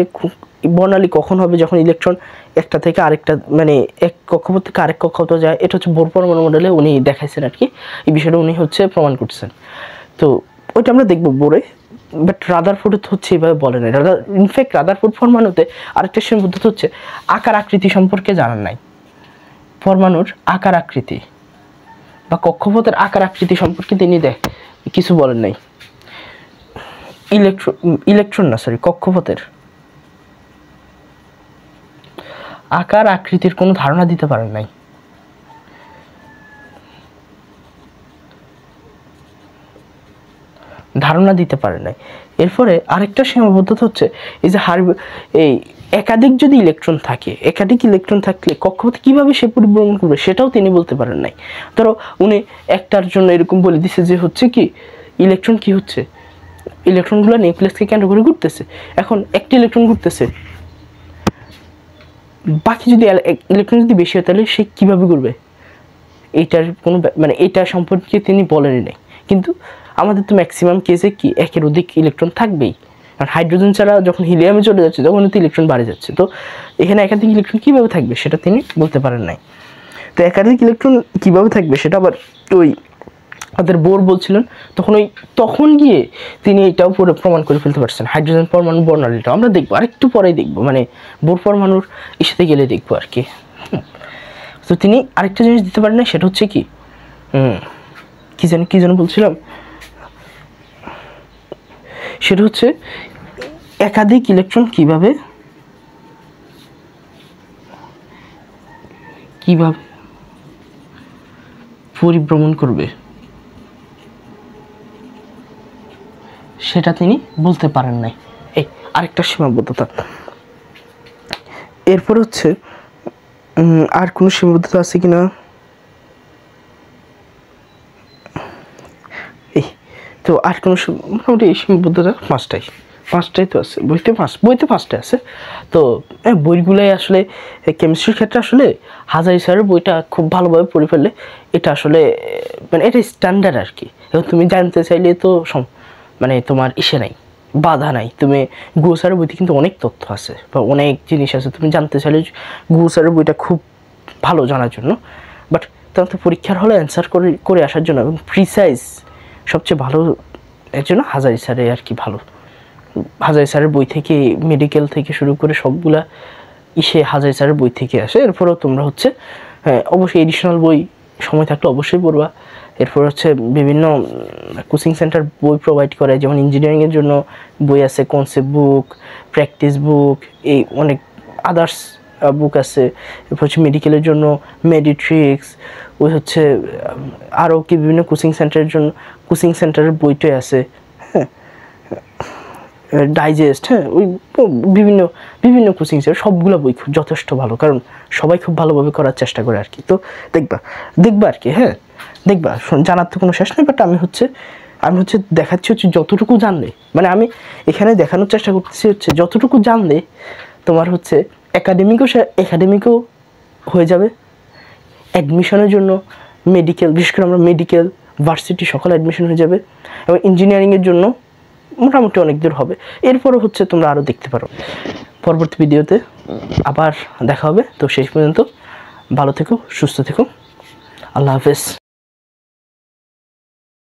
বর্ণালী কখন হবে, যখন ইলেকট্রন একটা থেকে আরেকটা মানে এক কক্ষপথ থেকে আরেক কক্ষপথ যায়। এটা হচ্ছে বোর পরমাণু মডেলে উনি দেখাইছেন আর কি, এই বিষয়টা উনি হচ্ছে প্রমাণ করছেন। তো ওইটা আমরা দেখবো বোরে, বাট রাদারফোর্ডে হচ্ছে এইভাবে বলে নাই। ইনফ্যাক্ট রাদারফোর্ড পরমাণুতে আরেকটা সীমাবদ্ধতা হচ্ছে আকার আকৃতি সম্পর্কে জানার নাই। পরমাণুর আকার আকৃতি বা কক্ষপথের আকার আকৃতি সম্পর্কে তিনি কিছু বলেন নাই। কক্ষপথের আকার আকৃতির কোনো ধারণা দিতে পারেন নাই। এরপরে আরেকটা সীমাবদ্ধতা হচ্ছে এই যে এই একাধিক যদি ইলেকট্রন থাকে, একাধিক ইলেকট্রন থাকলে কক্ষপথে কিভাবে সে পরিভ্রমণ করবে সেটাও তিনি বলতে পারেন নাই। ধরো উনি একটার জন্য এরকম বলে দিছে যে হচ্ছে কি ইলেকট্রন কি হচ্ছে, ইলেকট্রনগুলো নিউক্লিয়াসকে কেন্দ্র করে ঘুরতেছে। এখন একটি ইলেকট্রন ঘুরতেছে, বাকি যদি ইলেকট্রন যদি বেশি হয় তাহলে সে কীভাবে ঘুরবে, এইটার কোনো মানে এটা সম্পর্কে তিনি বলেনই নাই। কিন্তু আমাদের তো ম্যাক্সিমাম কেসে কি একের অধিক ইলেকট্রন থাকবেই, কারণ হাইড্রোজেন ছাড়া যখন হিলিয়ামে চলে যাচ্ছে তখন তো ইলেকট্রন বাড়ে যাচ্ছে। তো এখানে একাধিক ইলেকট্রন কীভাবে থাকবে সেটা তিনি বলতে পারেন নাই। তো একাধিক ইলেকট্রন কীভাবে থাকবে সেটা আবার ওই আমাদের বোর বলছিলেন, তখন গিয়ে তিনি এটাও পুরো প্রমাণ করে ফেলতে পারছেন। হাইড্রোজেন পরমাণু বর্ণালীটা আমরা দেখবো আরেকটু পরেই দেখবো, মানে বোর পরমাণুর ইসেতে গেলে দেখবো আর কি। তো তিনি আরেকটা জিনিস দিতে পারেন না, সেটা হচ্ছে কি কি যেন বলছিলাম, সেটা হচ্ছে একাধিক ইলেকট্রন কিভাবে পরিভ্রমণ করবে সেটা তিনি বলতে পারেন নাই, এই আরেকটা সীমাবদ্ধতা। এরপর হচ্ছে আর কোনো সীমাবদ্ধতা আছে কিনা, এই তো আর কোনো মোটামুটি এই সীমাবদ্ধতা পাঁচটাই তো আছে, বইতে পাঁচটা আছে। তো বইগুলাই আসলে কেমিস্ট্রির ক্ষেত্রে আসলে হাজারি স্যারের বইটা খুব ভালোভাবে পড়ে ফেললে এটা আসলে মানে এটা স্ট্যান্ডার্ড আর কি। এবং তুমি জানতে চাইলে তো মানে তোমার নাই, বাধা নাই। তুমি গুরু স্যারের বইতে কিন্তু অনেক তথ্য আছে বা অনেক জিনিস আছে, তুমি জানতে চাইলে গুরু স্যারের বইটা খুব ভালো জানার জন্য। বাট তোমার তো পরীক্ষার হলে অ্যান্সার করে আসার জন্য এবং প্রিসাইজ সবচেয়ে ভালো এর জন্য হাজারি স্যারে আর কি ভালো। হাজারি স্যারের বই থেকে মেডিকেল থেকে শুরু করে সবগুলা হাজারি স্যারের বই থেকে আসে। এরপরেও তোমরা হচ্ছে হ্যাঁ অবশ্যই এডিশনাল বই সময় থাকলে অবশ্যই পড়বা। এরপর হচ্ছে বিভিন্ন কোচিং সেন্টার বই প্রোভাইড করে, যেমন ইঞ্জিনিয়ারিংয়ের জন্য বই আছে, কনসেপ্ট বুক, প্র্যাকটিস বুক, এই অনেক আদার্স বুক আছে। এরপর হচ্ছে মেডিকেলের জন্য মেডিট্রিক্স, ওই হচ্ছে আরও কি বিভিন্ন কোচিং সেন্টারের জন্য কোচিং সেন্টারের বইটাই আছে, হ্যাঁ ডাইজেস্ট, হ্যাঁ ওই বিভিন্ন বিভিন্ন কোচিং সেন্টার সবগুলো বই খুব যথেষ্ট ভালো, কারণ সবাই খুব ভালোভাবে করার চেষ্টা করে আর কি। তো দেখবা আর কি, হ্যাঁ দেখবা, জানার তো কোনো শেষ নেই, বাট আমি হচ্ছে দেখাচ্ছি হচ্ছে যতটুকু জানলে, মানে আমি এখানে দেখানোর চেষ্টা করতেছি হচ্ছে যতটুকু জানলে তোমার হচ্ছে একাডেমিকও হয়ে যাবে, অ্যাডমিশনের জন্য মেডিকেল, বিশেষ করে আমরা মেডিকেল ভার্সিটি সকল অ্যাডমিশন হয়ে যাবে, এবং ইঞ্জিনিয়ারিংয়ের জন্য মোটামুটি অনেক দূর হবে। এরপরও হচ্ছে তোমরা আরও দেখতে পারো। পরবর্তী ভিডিওতে আবার দেখা হবে। তো শেষ পর্যন্ত ভালো থেকো, সুস্থ থেকো, আল্লাহ হাফেজ।